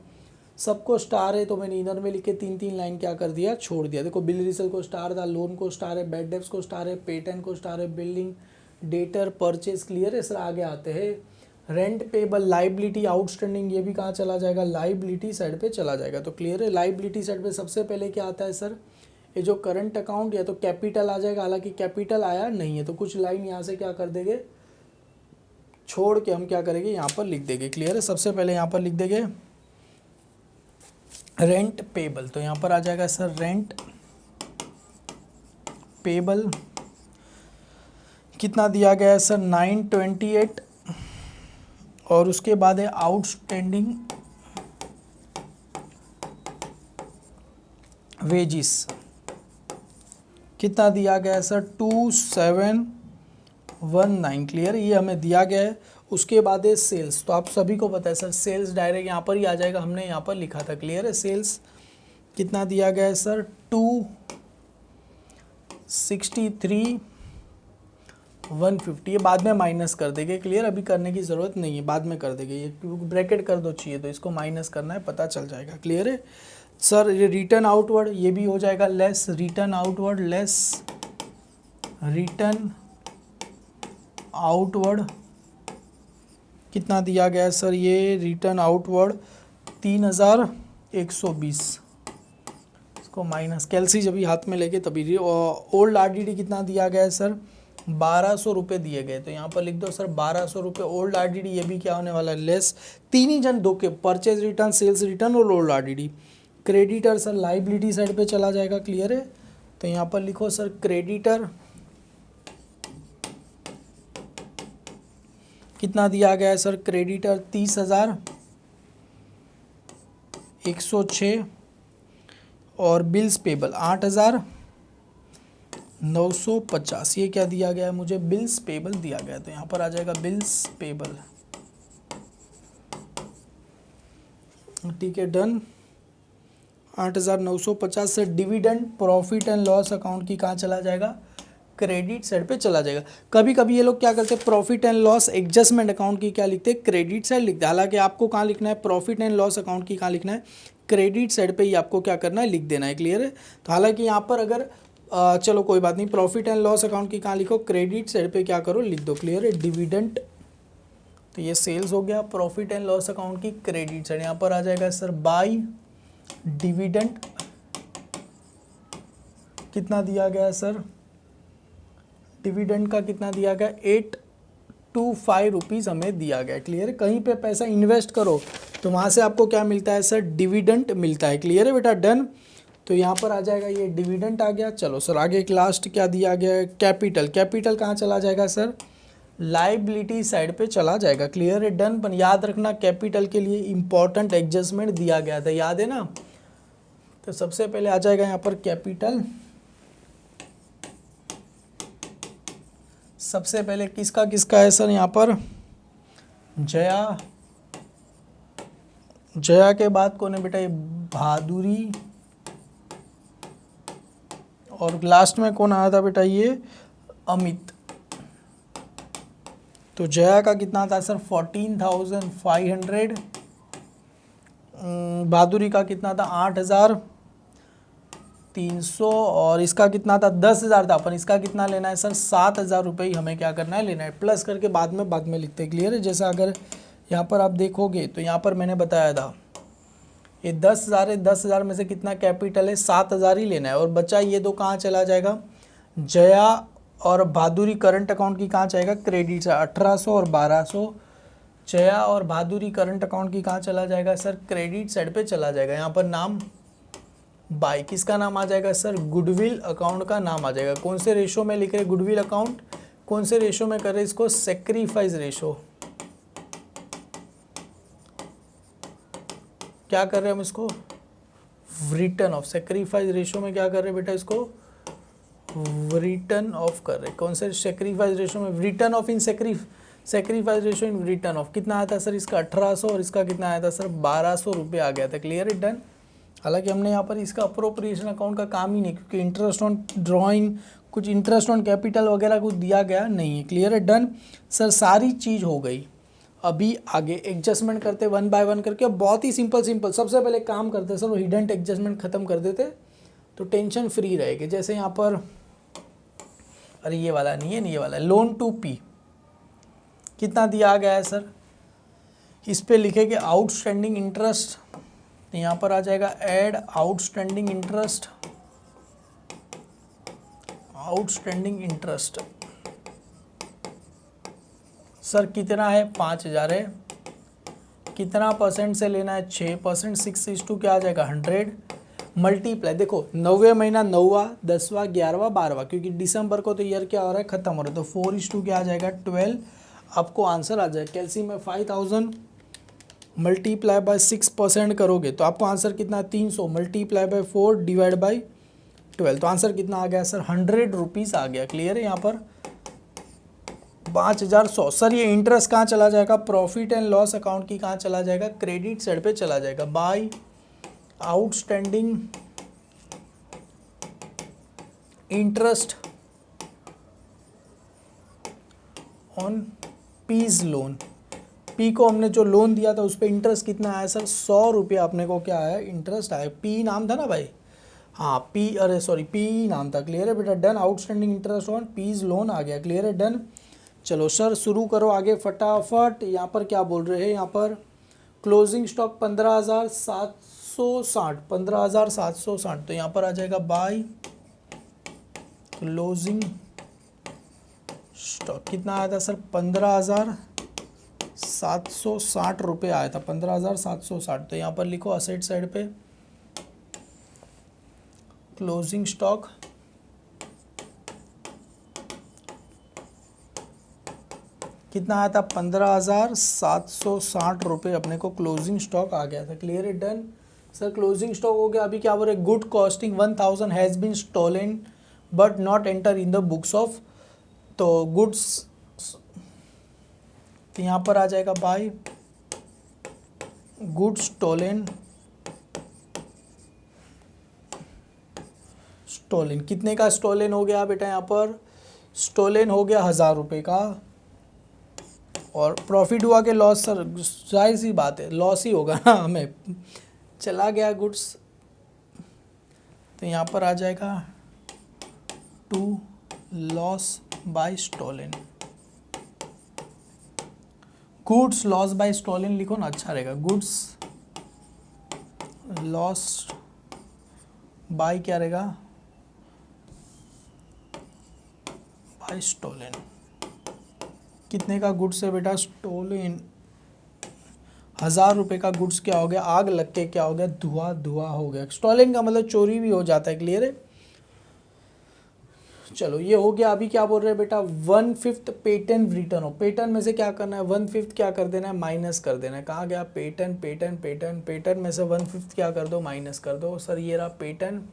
सबको स्टार है, तो मैंने इनर में लिख के 3 लाइन क्या कर दिया, छोड़ दिया। देखो बिल रिसीवेबल को स्टार था, लोन को स्टार है, बैड डेब्ट्स को स्टार है, पेटेंट को स्टार है, बिल्डिंग, डेटर, परचेज। क्लियर है सर, आगे आते हैं रेंट पेबल, लाइबिलिटी, आउटस्टैंडिंग, ये भी कहाँ चला जाएगा, लाइबिलिटी साइड पे चला जाएगा। तो क्लियर है, लाइबिलिटी साइड पे सबसे पहले क्या आता है सर, ये जो करंट अकाउंट, या तो कैपिटल आ जाएगा, हालांकि कैपिटल आया नहीं है तो कुछ लाइन यहाँ से क्या कर देंगे, छोड़ के हम क्या करेंगे, यहाँ पर लिख देंगे। क्लियर है, सबसे पहले यहाँ पर लिख देंगे रेंट पेबल, तो यहाँ पर आ जाएगा सर रेंट पेबल, कितना दिया गया है सर, 928, और उसके बाद है आउटस्टैंडिंग वेजिस, कितना दिया गया है सर, 2719। क्लियर, ये हमें दिया गया है। उसके बाद है सेल्स, तो आप सभी को पता है सर सेल्स डायरेक्ट यहाँ पर ही आ जाएगा, हमने यहाँ पर लिखा था। क्लियर है, सेल्स कितना दिया गया है सर, 263,150, ये बाद में माइनस कर देंगे। क्लियर, अभी करने की ज़रूरत नहीं है, बाद में कर देंगे, ये ब्रैकेट कर दो चाहिए तो इसको माइनस करना है, पता चल जाएगा। क्लियर है सर, ये रिटर्न आउटवर्ड, ये भी हो जाएगा less return outward, less return outward, कितना दिया गया है सर, ये रिटर्न आउटवर्ड 3,120, इसको माइनस कैलसी जब हाथ में लेके तभी। ओल्ड आरडीडी कितना दिया गया है सर, 1,200 रुपये दिए गए, तो यहाँ पर लिख दो सर 1,200 रुपये ओल्ड आरडीडी, ये भी क्या होने वाला है, लेस। 3 ही जन, 2 के, परचेज रिटर्न, सेल्स रिटर्न और old RDD. Creditor sir liability side पे चला जाएगा। क्लियर है, तो यहाँ पर लिखो सर क्रेडिटर, कितना दिया गया है सर, क्रेडिटर 30,106, और बिल्स पेबल 8,950, ये क्या दिया गया है मुझे, बिल्स पेबल दिया गया है, तो यहाँ पर आ जाएगा बिल्स पेबल। ठीक है, डन। 8,950 से dividend, profit and loss account की कहाँ चला जाएगा, क्रेडिट साइड पे चला जाएगा। कभी कभी ये लोग क्या करते हैं, profit and loss adjustment account की क्या लिखते हैं, क्रेडिट साइड लिखते हैं। हालांकि आपको कहाँ लिखना है, प्रॉफिट एंड लॉस अकाउंट की कहाँ लिखना है, क्रेडिट साइड पे ही आपको क्या करना है, लिख देना है। क्लियर है, तो हालांकि यहाँ पर अगर चलो कोई बात नहीं, प्रॉफिट एंड लॉस अकाउंट की कहाँ लिखो, क्रेडिट साइड पे क्या करो, लिख दो, क्लियर है, डिविडेंड। तो ये सेल्स हो गया, प्रॉफिट एंड लॉस अकाउंट की क्रेडिट साइड, यहाँ पर आ जाएगा सर बाय डिविडेंड। कितना दिया गया सर, डिविडेंड का कितना दिया गया, 825 रुपीज़ हमें दिया गया, क्लियर है। कहीं पे पैसा इन्वेस्ट करो तो वहाँ से आपको क्या मिलता है सर, डिविडेंड मिलता है, क्लियर है बेटा, डन। तो यहाँ पर आ जाएगा ये डिविडेंड आ गया। चलो सर आगे एक लास्ट क्या दिया गया है, कैपिटल। कैपिटल कहाँ चला जाएगा सर, लाइबिलिटी साइड पे चला जाएगा, क्लियर है, डन। पर याद रखना कैपिटल के लिए इंपॉर्टेंट एडजस्टमेंट दिया गया था, याद है ना। तो सबसे पहले आ जाएगा यहाँ पर कैपिटल, सबसे पहले किसका किसका है सर, यहाँ पर जया, जया के बाद कौन है बेटा, ये बहादुरी, और लास्ट में कौन आया था बेटा, ये अमित। तो जया का कितना था सर 14,500, बहादुरी का कितना था 8,300, और इसका कितना था 10,000 था। अपन इसका कितना लेना है सर 7,000 रुपये ही हमें क्या करना है, लेना है, प्लस करके बाद में लिखते हैं, क्लियर है। जैसे अगर यहाँ पर आप देखोगे तो यहाँ पर मैंने बताया था ये 10,000 है, 10,000 में से कितना कैपिटल है, 7,000 ही लेना है, और बचा ये दो कहाँ चला जाएगा, जया और बहादुरी करंट अकाउंट की कहाँ जाएगा, क्रेडिट से 1,800 और 1,200। जया और बहादुरी करंट अकाउंट की कहाँ चला जाएगा सर, क्रेडिट साइड पे चला जाएगा। यहाँ पर नाम बाय, किसका नाम आ जाएगा सर, गुडविल अकाउंट का नाम आ जाएगा। कौन से रेशो में लिख रहे गुडविल अकाउंट, कौन से रेशो में कर रहे इसको, सेक्रीफाइस रेशो। क्या कर रहे हैं हम इसको, रिटर्न ऑफ, सेक्रीफाइस रेशो में क्या कर रहे हैं बेटा, इसको रिटर्न ऑफ कर रहे हैं। कौन से सेक्रीफाइस रेशो में, return of in sacrifice ratio in return off. कितना आया था सर इसका 1,800, और इसका कितना आया था सर 1,200 रुपये आ गया था, क्लियर है, डन। हालांकि हमने यहाँ पर इसका अप्रोप्रिएशन अकाउंट का काम ही नहीं, क्योंकि इंटरेस्ट ऑन ड्राइंग, कुछ इंटरेस्ट ऑन कैपिटल वगैरह कुछ दिया गया नहीं है, क्लियर है, डन। सर सारी चीज़ हो गई, अभी आगे एडजस्टमेंट करते वन बाय वन करके, बहुत ही सिंपल सबसे पहले काम करते सर वो हिडन एडजस्टमेंट खत्म कर देते तो टेंशन फ्री रहेगी। जैसे यहाँ पर, अरे ये वाला नहीं है, ये वाला लोन टू पी, कितना दिया गया है सर, इस पे लिखेंगे आउटस्टैंडिंग इंटरेस्ट। तो यहाँ पर आ जाएगा add outstanding interest, outstanding interest sir कितना है 5,000 है, कितना परसेंट से लेना है 6%, 6:2 क्या आ जाएगा 100, मल्टीप्लाई, देखो 9वें महीना 9वां 10वां 11वां 12वां, क्योंकि दिसंबर को तो ईयर क्या हो रहा है, खत्म हो रहा है, तो 4:2 क्या आ जाएगा 12, आपको आंसर आ जाएगा। कैलसी में 5,000 मल्टीप्लाई बाय 6% करोगे तो आपको आंसर कितना 300 मल्टीप्लाई बाय 4 डिवाइड बाई 12, तो आंसर कितना आ गया सर 100 रुपीज़ आ गया, क्लियर है। यहाँ पर 5,100। सर ये इंटरेस्ट कहाँ चला जाएगा, प्रॉफिट एंड लॉस अकाउंट की कहाँ चला जाएगा, क्रेडिट साइड पे चला जाएगा, by outstanding interest on Ps loan. P को हमने जो लोन दिया था उस पर इंटरेस्ट कितना आया सर 100 रुपये अपने को क्या आया, इंटरेस्ट आया। पी नाम था ना भाई, हाँ पी, अरे सॉरी पी नाम था, क्लियर है बेटा, done. Outstanding interest on Ps loan आ गया, क्लियर है, डन। चलो सर शुरू करो आगे फटाफट। यहाँ पर क्या बोल रहे हैं, यहाँ पर क्लोजिंग स्टॉक 15,760, 15,760, तो यहाँ पर आ जाएगा बाय क्लोजिंग स्टॉक, कितना आया था सर 15,760 रुपये आया था, 15,760, तो यहाँ पर लिखो असेट साइड पे क्लोजिंग स्टॉक कितना आया था 15,760 रुपये अपने को क्लोजिंग स्टॉक आ गया था, क्लियर है, डन। सर क्लोजिंग स्टॉक हो गया। अभी क्या बोल रहे, good costing 1,000 has been stolen but not enter in the books of, तो गुड्स, तो यहाँ पर आ जाएगा बाय गुड स्टोलन, स्टोलन कितने का स्टोलन हो गया बेटा, यहाँ पर स्टोलन हो गया 1,000 रुपये का, और प्रॉफिट हुआ कि लॉस, सर जाहिर सी बात है लॉस ही होगा ना, हमें चला गया गुड्स, तो यहाँ पर आ जाएगा to loss by stolen. Goods loss by stolen लिखो ना, अच्छा रहेगा। गुड्स लॉस्ट बाय क्या रहेगा, बाय स्टॉलन। कितने का गुड्स है बेटा, स्टोलन 1000 रुपये का गुड्स क्या हो गया, आग लग के क्या हो गया, धुआं धुआं हो गया। स्टॉलन का मतलब चोरी भी हो जाता है, क्लियर है। चलो ये हो गया। अभी क्या बोल रहे हैं बेटा, 1/5 पेटेंट रिटर्न हो। पेटेंट में से क्या करना है, 1/5 क्या कर देना है, माइनस कर देना है। कहाँ गया पेटेंट, पेटेंट पेटेंट पेटेंट में से 1/5 क्या कर दो, माइनस कर दो। सर ये रहा पेटेंट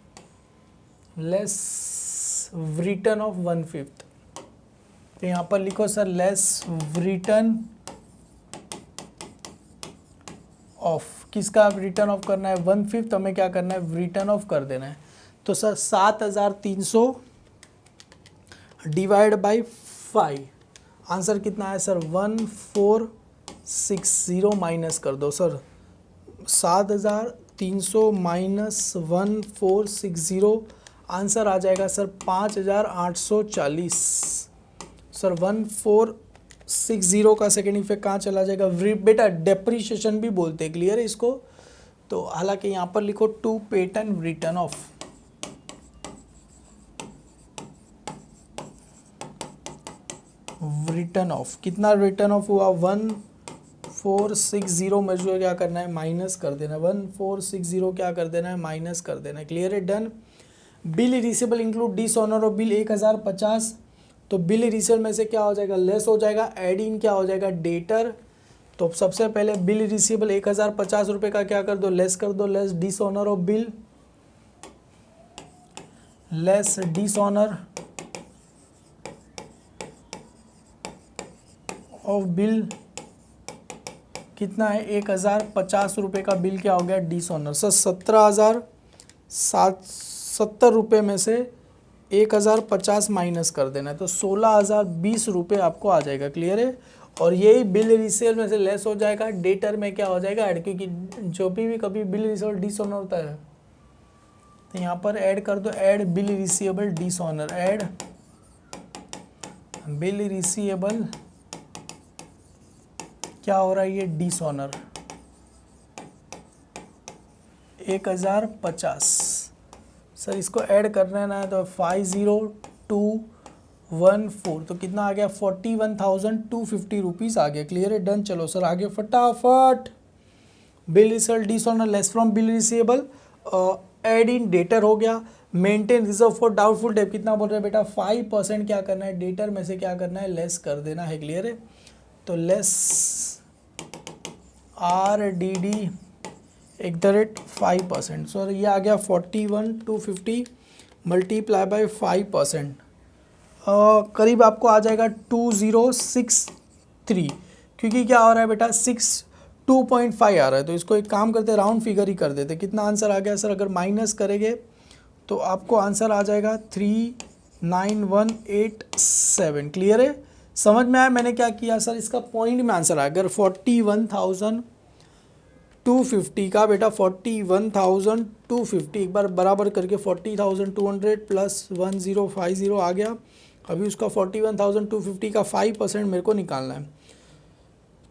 लेस रिटर्न ऑफ 1/5। तो यहाँ पर लिखो सर लेस रिटर्न ऑफ, किसका रिटर्न ऑफ करना है, 1/5। तो हमें क्या करना है, रिटर्न ऑफ कर देना है। तो सर 7300 डिवाइड बाई 5, आंसर कितना है सर 1460 माइनस कर दो सर। 7300 माइनस 1460 आंसर आ जाएगा सर 5840। सर 1460 का सेकेंड इफेक्ट कहाँ चला जाएगा, बेटा डेप्रीशिएशन भी बोलते हैं, क्लियर है इसको। तो हालांकि यहाँ पर लिखो to patent written off, written off कितना रिटर्न ऑफ हुआ 1460 में जो क्या करना है, माइनस कर देना है। 1460 क्या कर देना है, माइनस कर देना है, क्लियर है, done. Bill receivable include dishonour of bill 1050, तो बिल रिसीवेबल में से क्या हो जाएगा, लेस हो जाएगा, एड इन क्या हो जाएगा, डेटर। तो सबसे पहले बिल रिसीवेबल 1050 रुपये का क्या कर दो, लेस कर दो, less dishonour of bill, less dishonour of bill कितना है, 1050 रुपये का बिल क्या हो गया, डिसऑनर। सर 17,770 रुपये में से 1050 माइनस कर देना है, तो 16,020 रुपये आपको आ जाएगा, क्लियर है। और यही बिल रिसीवेबल में से लेस हो जाएगा, डेटर में क्या हो जाएगा ऐड, क्योंकि जो भी कभी बिल रिसीवेबल डिसऑनर होता है तो यहाँ पर ऐड कर दो, add bill receivable dishonour, add bill receivable क्या हो रहा है, ये डिसऑनर 1050। सर इसको ऐड करना है ना, तो 50214, तो कितना आ गया 41,250 रुपीज़ आ गया, क्लियर है, डन। चलो सर आगे फटाफट, bill receivable dishonour less from bill receivable, add in debtor हो गया, maintain reserve for doubtful debt कितना बोल रहे हैं बेटा, 5% क्या करना है, डेटर में से क्या करना है, लेस कर देना है, क्लियर है। तो लेस RDD @5%, सो ये आ गया 41,250 मल्टीप्लाई बाई 5%, करीब आपको आ जाएगा 2063, क्योंकि क्या हो रहा है बेटा 2.5 आ रहा है, तो इसको एक काम करते राउंड फिगर ही कर देते। कितना आंसर आ गया सर, अगर माइनस करेंगे तो आपको आंसर आ जाएगा 39187, क्लियर है, समझ में आया मैंने क्या किया सर, इसका पॉइंट में आंसर आया। अगर 41,250 का बेटा 41,250 एक बार बराबर करके 40,200 प्लस 1050 आ गया। अभी उसका 41,250 का 5% मेरे को निकालना है,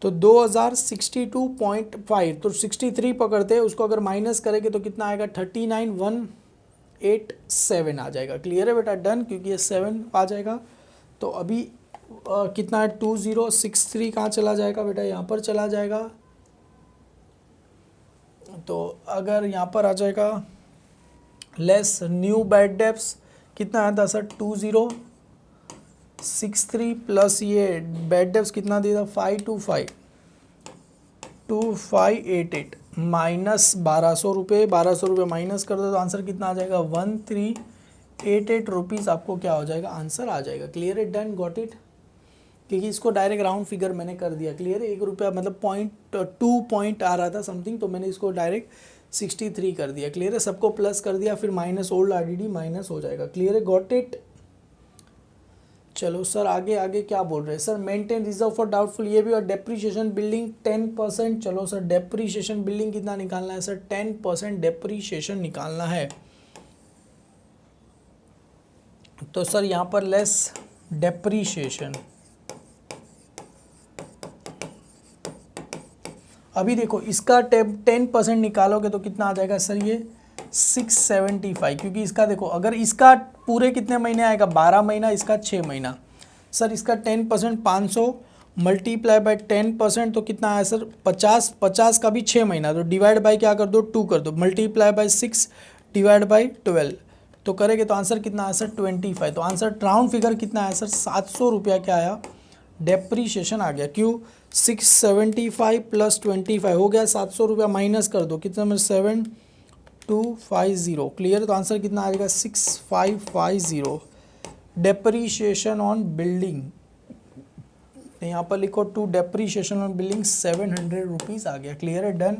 तो 2062.5, तो 63 पकड़ते हैं, उसको अगर माइनस करेंगे तो कितना आएगा 39,187 आ जाएगा, क्लियर है बेटा, डन, क्योंकि ये 7 आ जाएगा। तो अभी कितना है 2063 कहाँ चला जाएगा बेटा, यहाँ पर चला जाएगा। तो अगर यहाँ पर आ जाएगा लेस न्यू बैड डेब्ट्स कितना आया था सर 2063 प्लस ये बैड डेब्ट्स कितना दिया था 525,2588 माइनस 1200 रुपये, 1200 रुपये माइनस कर दो तो आंसर कितना आ जाएगा 1388 रुपीज़ आपको क्या हो जाएगा, आंसर आ जाएगा, क्लियर है, डन, गॉट इट। क्योंकि इसको डायरेक्ट राउंड फिगर मैंने कर दिया, क्लियर है, 1 रुपया मतलब 0.2 पॉइंट आ रहा था समथिंग, तो मैंने इसको डायरेक्ट 63 कर दिया, क्लियर है, सबको प्लस कर दिया, फिर माइनस ओल्ड RDD माइनस हो जाएगा, क्लियर है, गॉट इट। चलो सर आगे आगे क्या बोल रहे हैं sir, maintain reserve for doubtful, ये भी, और डेप्रीशिएशन बिल्डिंग 10%। चलो सर डेप्रीशिएशन बिल्डिंग कितना निकालना है सर, 10% डेप्रीशिएशन निकालना है। तो सर यहाँ पर लेस डेप्रीशिएशन। अभी देखो इसका 10% निकालोगे तो कितना आ जाएगा सर, ये 675, क्योंकि इसका देखो अगर इसका पूरे कितने महीने आएगा, 12 महीना, इसका 6 महीना। सर इसका 10% 500 मल्टीप्लाई बाय 10% तो कितना आया सर 50, 50 का भी 6 महीना, तो डिवाइड बाय क्या कर दो 2 कर दो, मल्टीप्लाई बाय 6 डिवाइड बाय 12 तो करेंगे तो आंसर कितना आया सर 25। तो आंसर राउंड फिगर कितना आया सर 700 रुपया क्या आया, डेप्रीशिएशन आ गया। क्यों, 675 प्लस 25 हो गया 700 रुपया, माइनस कर दो कितना में 7250, क्लियर। तो आंसर कितना आएगा 6550 डेप्रीशिएशन ऑन बिल्डिंग। तो यहाँ पर लिखो to depreciation on building 700 rupees आ गया, क्लियर है, done.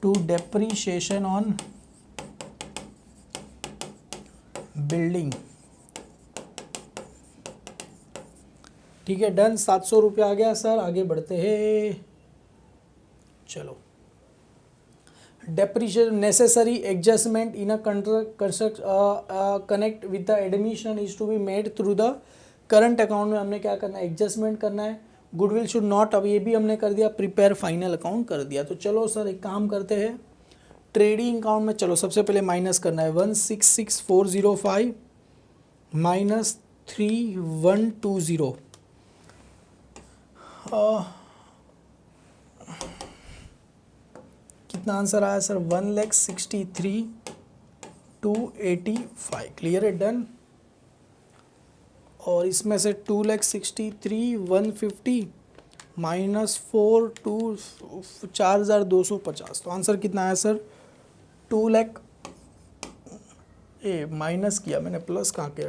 To depreciation on building, ठीक है, डन, 700 रुपया आ गया सर। आगे बढ़ते हैं, चलो। Depreciation necessary adjustment in a connect with the admission is to be made through the current account में हमने क्या करना है, एडजस्टमेंट करना है। गुडविल शुड नॉट, अब ये भी हमने कर दिया, प्रिपेयर फाइनल अकाउंट कर दिया। तो चलो सर एक काम करते हैं, ट्रेडिंग अकाउंट में चलो सबसे पहले माइनस करना है 166405 माइनस 3120, कितना आंसर आया सर 1,63,285, क्लियर है, डन। और इसमें से 2,63,150 माइनस 4,250, तो आंसर कितना आया सर 2 लाख, माइनस किया मैंने, प्लस कहाँ किया,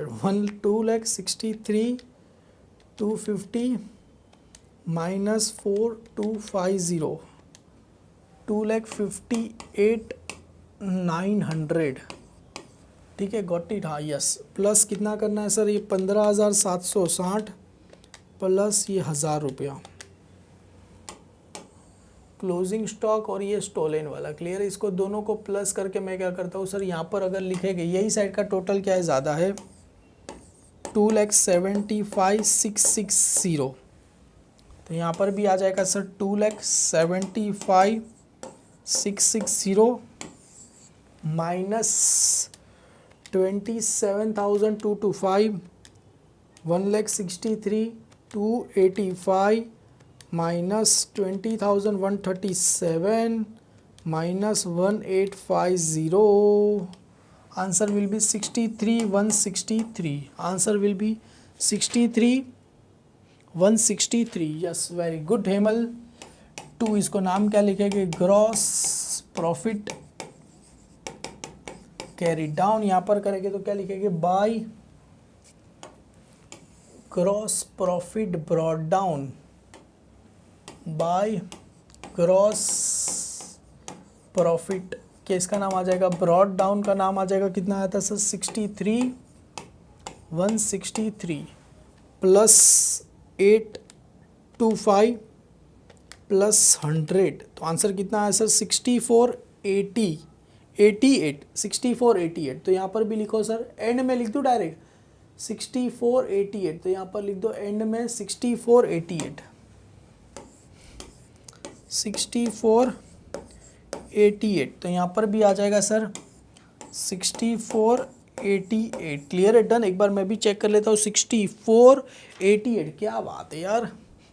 2,63,250 माइनस 4,250, 2,58,900, ठीक है, गॉट इट, हाँ यस। प्लस कितना करना है सर, ये 15,760 प्लस ये 1,000 रुपया क्लोजिंग स्टॉक और ये स्टोलन वाला, क्लियर है। इसको दोनों को प्लस करके मैं क्या करता हूँ सर, यहाँ पर अगर लिखेंगे यही साइड का टोटल क्या है, ज़्यादा है, 2,75,660, तो यहाँ पर भी आ जाएगा sir 2,75,660 minus 27,225, 1,63,285 minus 20,137 minus 1,850, answer will be 63,163, answer will be 63,163, yes, very good Hemal. 2 इसको नाम क्या लिखेंगे, ग्रॉस प्रॉफिट कैरी डाउन, यहाँ पर करेंगे तो क्या लिखेंगे, by gross profit brought down, by gross profit के इसका नाम आ जाएगा, ब्रॉट डाउन का नाम आ जाएगा, कितना आया था सर 63,163 प्लस 825 प्लस 100, तो आंसर कितना आया सर 6488, तो यहाँ पर भी लिखो सर, एंड में लिख दो डायरेक्ट 6488, तो यहाँ पर लिख दो एंड में 6488, 6488, तो यहाँ पर भी आ जाएगा सर 6488, क्लियर है, डन। एक बार मैं भी चेक कर लेता हूँ, 6488, क्या बात है यार,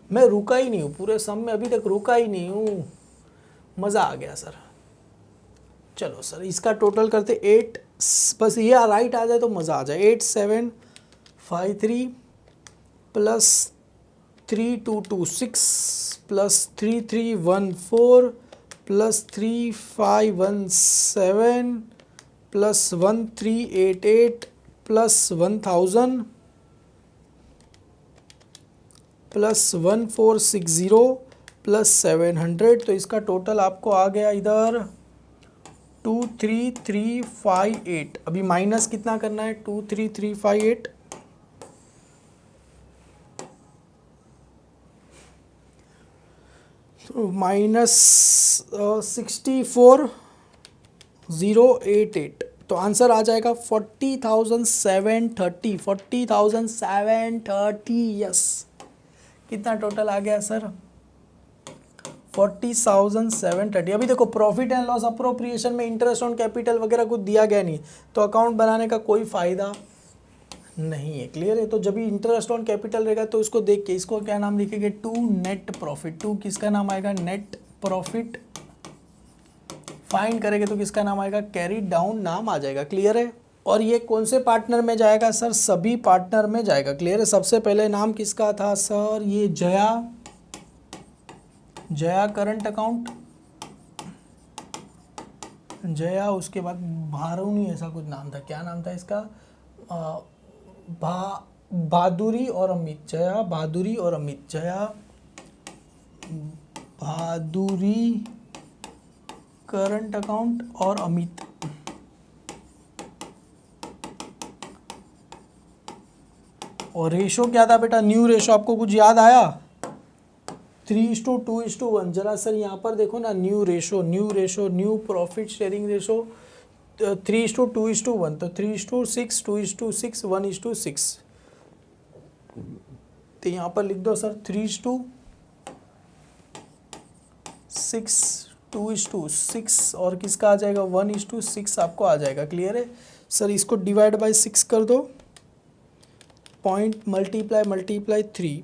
मैं रुका ही नहीं हूँ पूरे सम में, अभी तक रुका ही नहीं हूँ, मज़ा आ गया सर। चलो सर इसका टोटल करते 8, बस ये राइट आ जाए तो मज़ा आ जाए, 8753 plus 3226 plus 3314 plus 3517 plus 1388 plus 1000 plus 1460 plus 700, तो इसका टोटल आपको आ गया इधर 23358। अभी माइनस कितना करना है, 23358 तो माइनस 64088, तो आंसर आ जाएगा 40,730, 40,730, यस। कितना टोटल आ गया सर? 40,730। अभी देखो प्रॉफिट एंड लॉस अप्रोप्रिएशन में इंटरेस्ट ऑन कैपिटल वगैरह कुछ दिया गया नहीं, तो अकाउंट बनाने का कोई फायदा नहीं है। क्लियर है? तो जब भी इंटरेस्ट ऑन कैपिटल रहेगा तो इसको देख के इसको क्या नाम लिखेंगे? To net profit. टू किसका नाम आएगा? Net profit. फाइंड करेंगे तो किसका नाम आएगा? कैरी डाउन नाम आ जाएगा। क्लियर है? और ये कौन से पार्टनर में जाएगा सर? सभी पार्टनर में जाएगा। क्लियर है? सबसे पहले नाम किसका था सर? ये जया, जया करंट अकाउंट, जया। उसके बाद भारुनी ऐसा कुछ नाम था, क्या नाम था इसका? बहादुरी और अमित। जया, बहादुरी और अमित। जया, बहादुरी करंट अकाउंट और अमित। और रेशो क्या था बेटा? New ratio. आपको कुछ याद आया? 3:2:1। जरा सर यहाँ पर देखो ना, new ratio, new ratio, new profit sharing ratio 3:2:1। तो 3:6, 2:6, 1:6। तो यहाँ पर लिख दो सर 3:6, 2:6 और किसका आ जाएगा? 1:6 आपको आ जाएगा। क्लियर है सर? इसको डिवाइड बाय 6 कर दो, पॉइंट मल्टीप्लाई 3।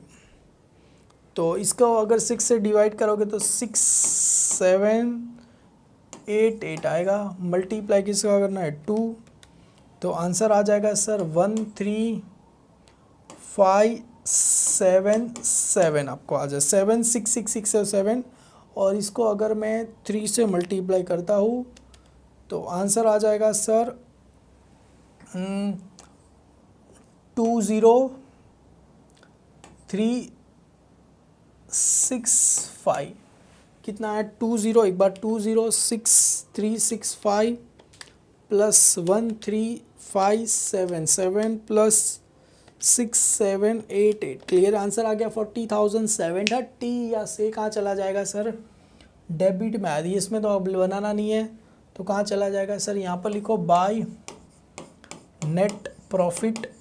तो इसको अगर 6 से डिवाइड करोगे तो 6,7,8,8 आएगा। मल्टीप्लाई किसका करना है? 2। तो आंसर आ जाएगा सर 13,577 आपको आ जाए। 7,666 और 7। और इसको अगर मैं 3 से मल्टीप्लाई करता हूँ तो आंसर आ जाएगा सर 2,0,365। कितना है? 20, एक बार 2,0,6,365 प्लस 1,3,577 प्लस 6,7,8,8। क्लियर? आंसर आ गया 40,730। या से कहाँ चला जाएगा सर? डेबिट में। आदि इसमें तो अब बनाना नहीं है, तो कहाँ चला जाएगा सर? यहाँ पर लिखो by net profit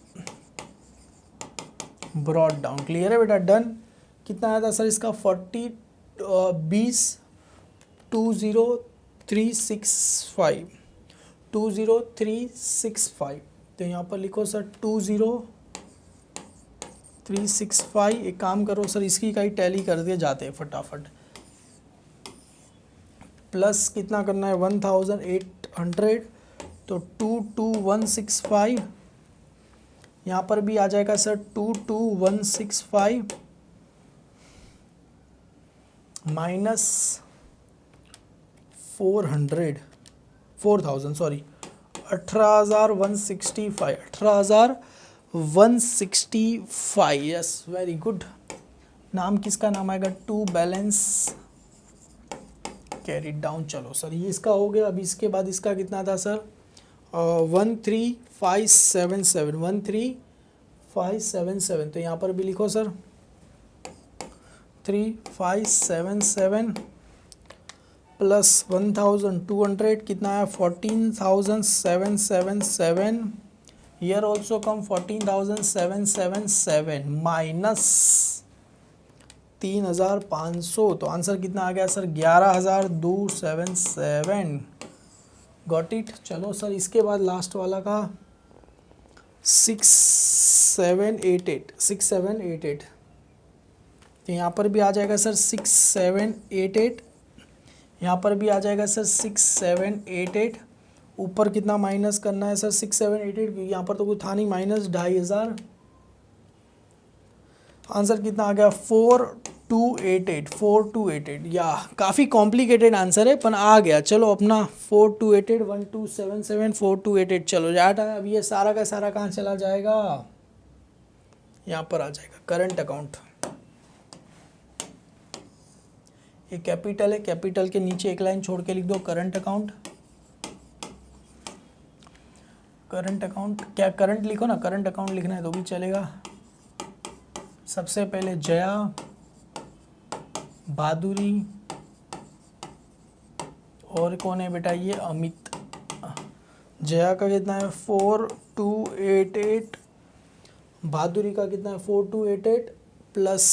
brought down. Clear है बेटा? डन। कितना आया था सर इसका? 20,365, 20,365। तो यहाँ पर लिखो सर 20,365। एक काम करो सर, इसकी कहीं टैली कर दिए जाते हैं फटाफट। प्लस कितना करना है? 1,800। तो 22,165। यहाँ पर भी आ जाएगा sir 22,165 minus 4,000 sorry 18,165, 18,165। Yes, very good. नाम किसका नाम आएगा? To balance carry down. चलो सर ये इसका हो गया। अभी इसके बाद इसका कितना था सर? 13,577, 13,577। तो यहाँ पर भी लिखो सर 3,577 प्लस 1,200 कितना है? 14,777। Here also come 14,777 minus 3,500। तो आंसर कितना आ गया सर? 11,277। Got it. चलो सर इसके बाद लास्ट वाला का 6,788, 6,788। तो यहाँ पर भी आ जाएगा सर 6,788। यहाँ पर भी आ जाएगा सर 6,788। ऊपर कितना माइनस करना है सर? 6,788। यहाँ पर तो कुछ था नहीं, माइनस 2,500। आंसर कितना आ गया? 4,288, 4,288। या काफ़ी कॉम्प्लिकेटेड आंसर है पर आ गया। चलो अपना 4,288, 1,277, 4,288। चलो जाट है। अब ये सारा का सारा कहाँ चला जाएगा? यहाँ पर आ जाएगा करंट अकाउंट। ये कैपिटल है, कैपिटल के नीचे एक लाइन छोड़ के लिख दो करंट अकाउंट। करंट अकाउंट क्या? करंट लिखो ना, करंट अकाउंट लिखना है तो भी चलेगा। सबसे पहले जया, बहादुरी और कौन है बेटा? ये अमित। जया का कितना है 4288, बहादुरी का कितना है 4288 प्लस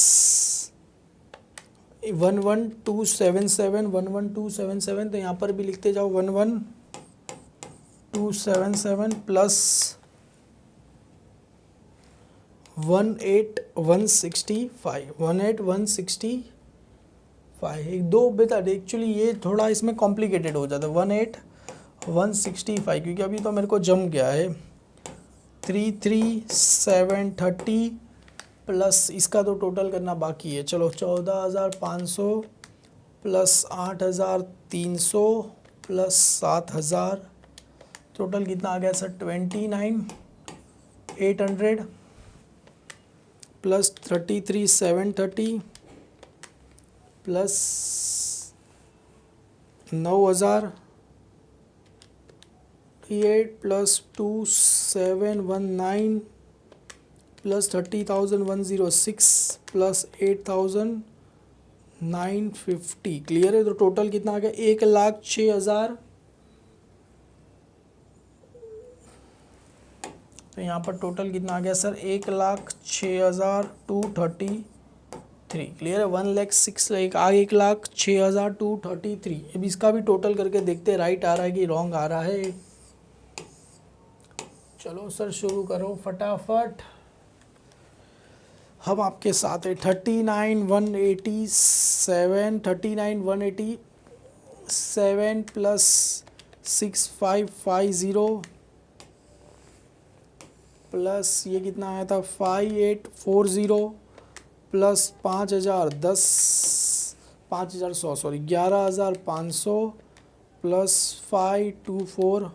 11277, तो यहाँ पर भी लिखते जाओ 11277 प्लस 18165, एक दो बेटा एक्चुअली ये थोड़ा इसमें कॉम्प्लिकेटेड हो जाता है 18165, क्योंकि अभी तो मेरे को जम गया है 33730 प्लस इसका तो टोटल करना बाकी है। चलो 14500 प्लस 8300 प्लस 7000, टोटल कितना आ गया sir 29800 plus 33730 plus 9000 8 plus 2719 plus 30,106 plus 8,950, clear है। तो टोटल कितना आ गया 1,06,000। तो यहाँ पर टोटल कितना आ गया सर 1,06,233, क्लियर है। 1,06,233। अब इसका भी टोटल करके देखते हैं राइट आ रहा है कि रॉन्ग आ रहा है। चलो सर शुरू करो फटाफट, हम आपके साथ है। 39,187 प्लस 6550 प्लस ये कितना आया था 5840 plus 5100 sorry 11,500 plus 524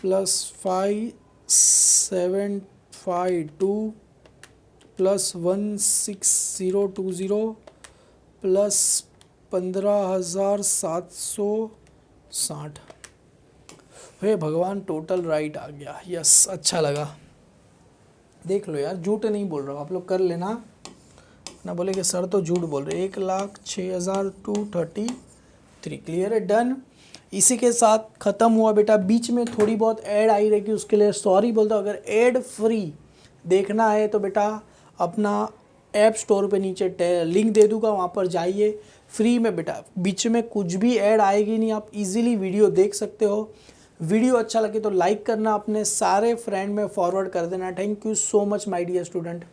plus 5752 plus 16020 plus 15,760। हे भगवान टोटल राइट आ गया, यस अच्छा लगा। देख लो यार झूठ नहीं बोल रहा हूँ, आप लोग कर लेना ना, बोले कि सर तो झूठ बोल रहे। 1,06,233, क्लियर है, डन। इसी के साथ ख़त्म हुआ बेटा। बीच में थोड़ी बहुत ऐड आई रहेगी, उसके लिए सॉरी बोलता हूँ। अगर ऐड फ्री देखना है तो बेटा अपना ऐप स्टोर पे नीचे लिंक दे दूँगा, वहाँ पर जाइए फ्री में बेटा। बीच में कुछ भी ऐड आएगी नहीं, आप इजीली वीडियो देख सकते हो। वीडियो अच्छा लगे तो लाइक करना, अपने सारे फ्रेंड में फॉरवर्ड कर देना। Thank you so much my dear student.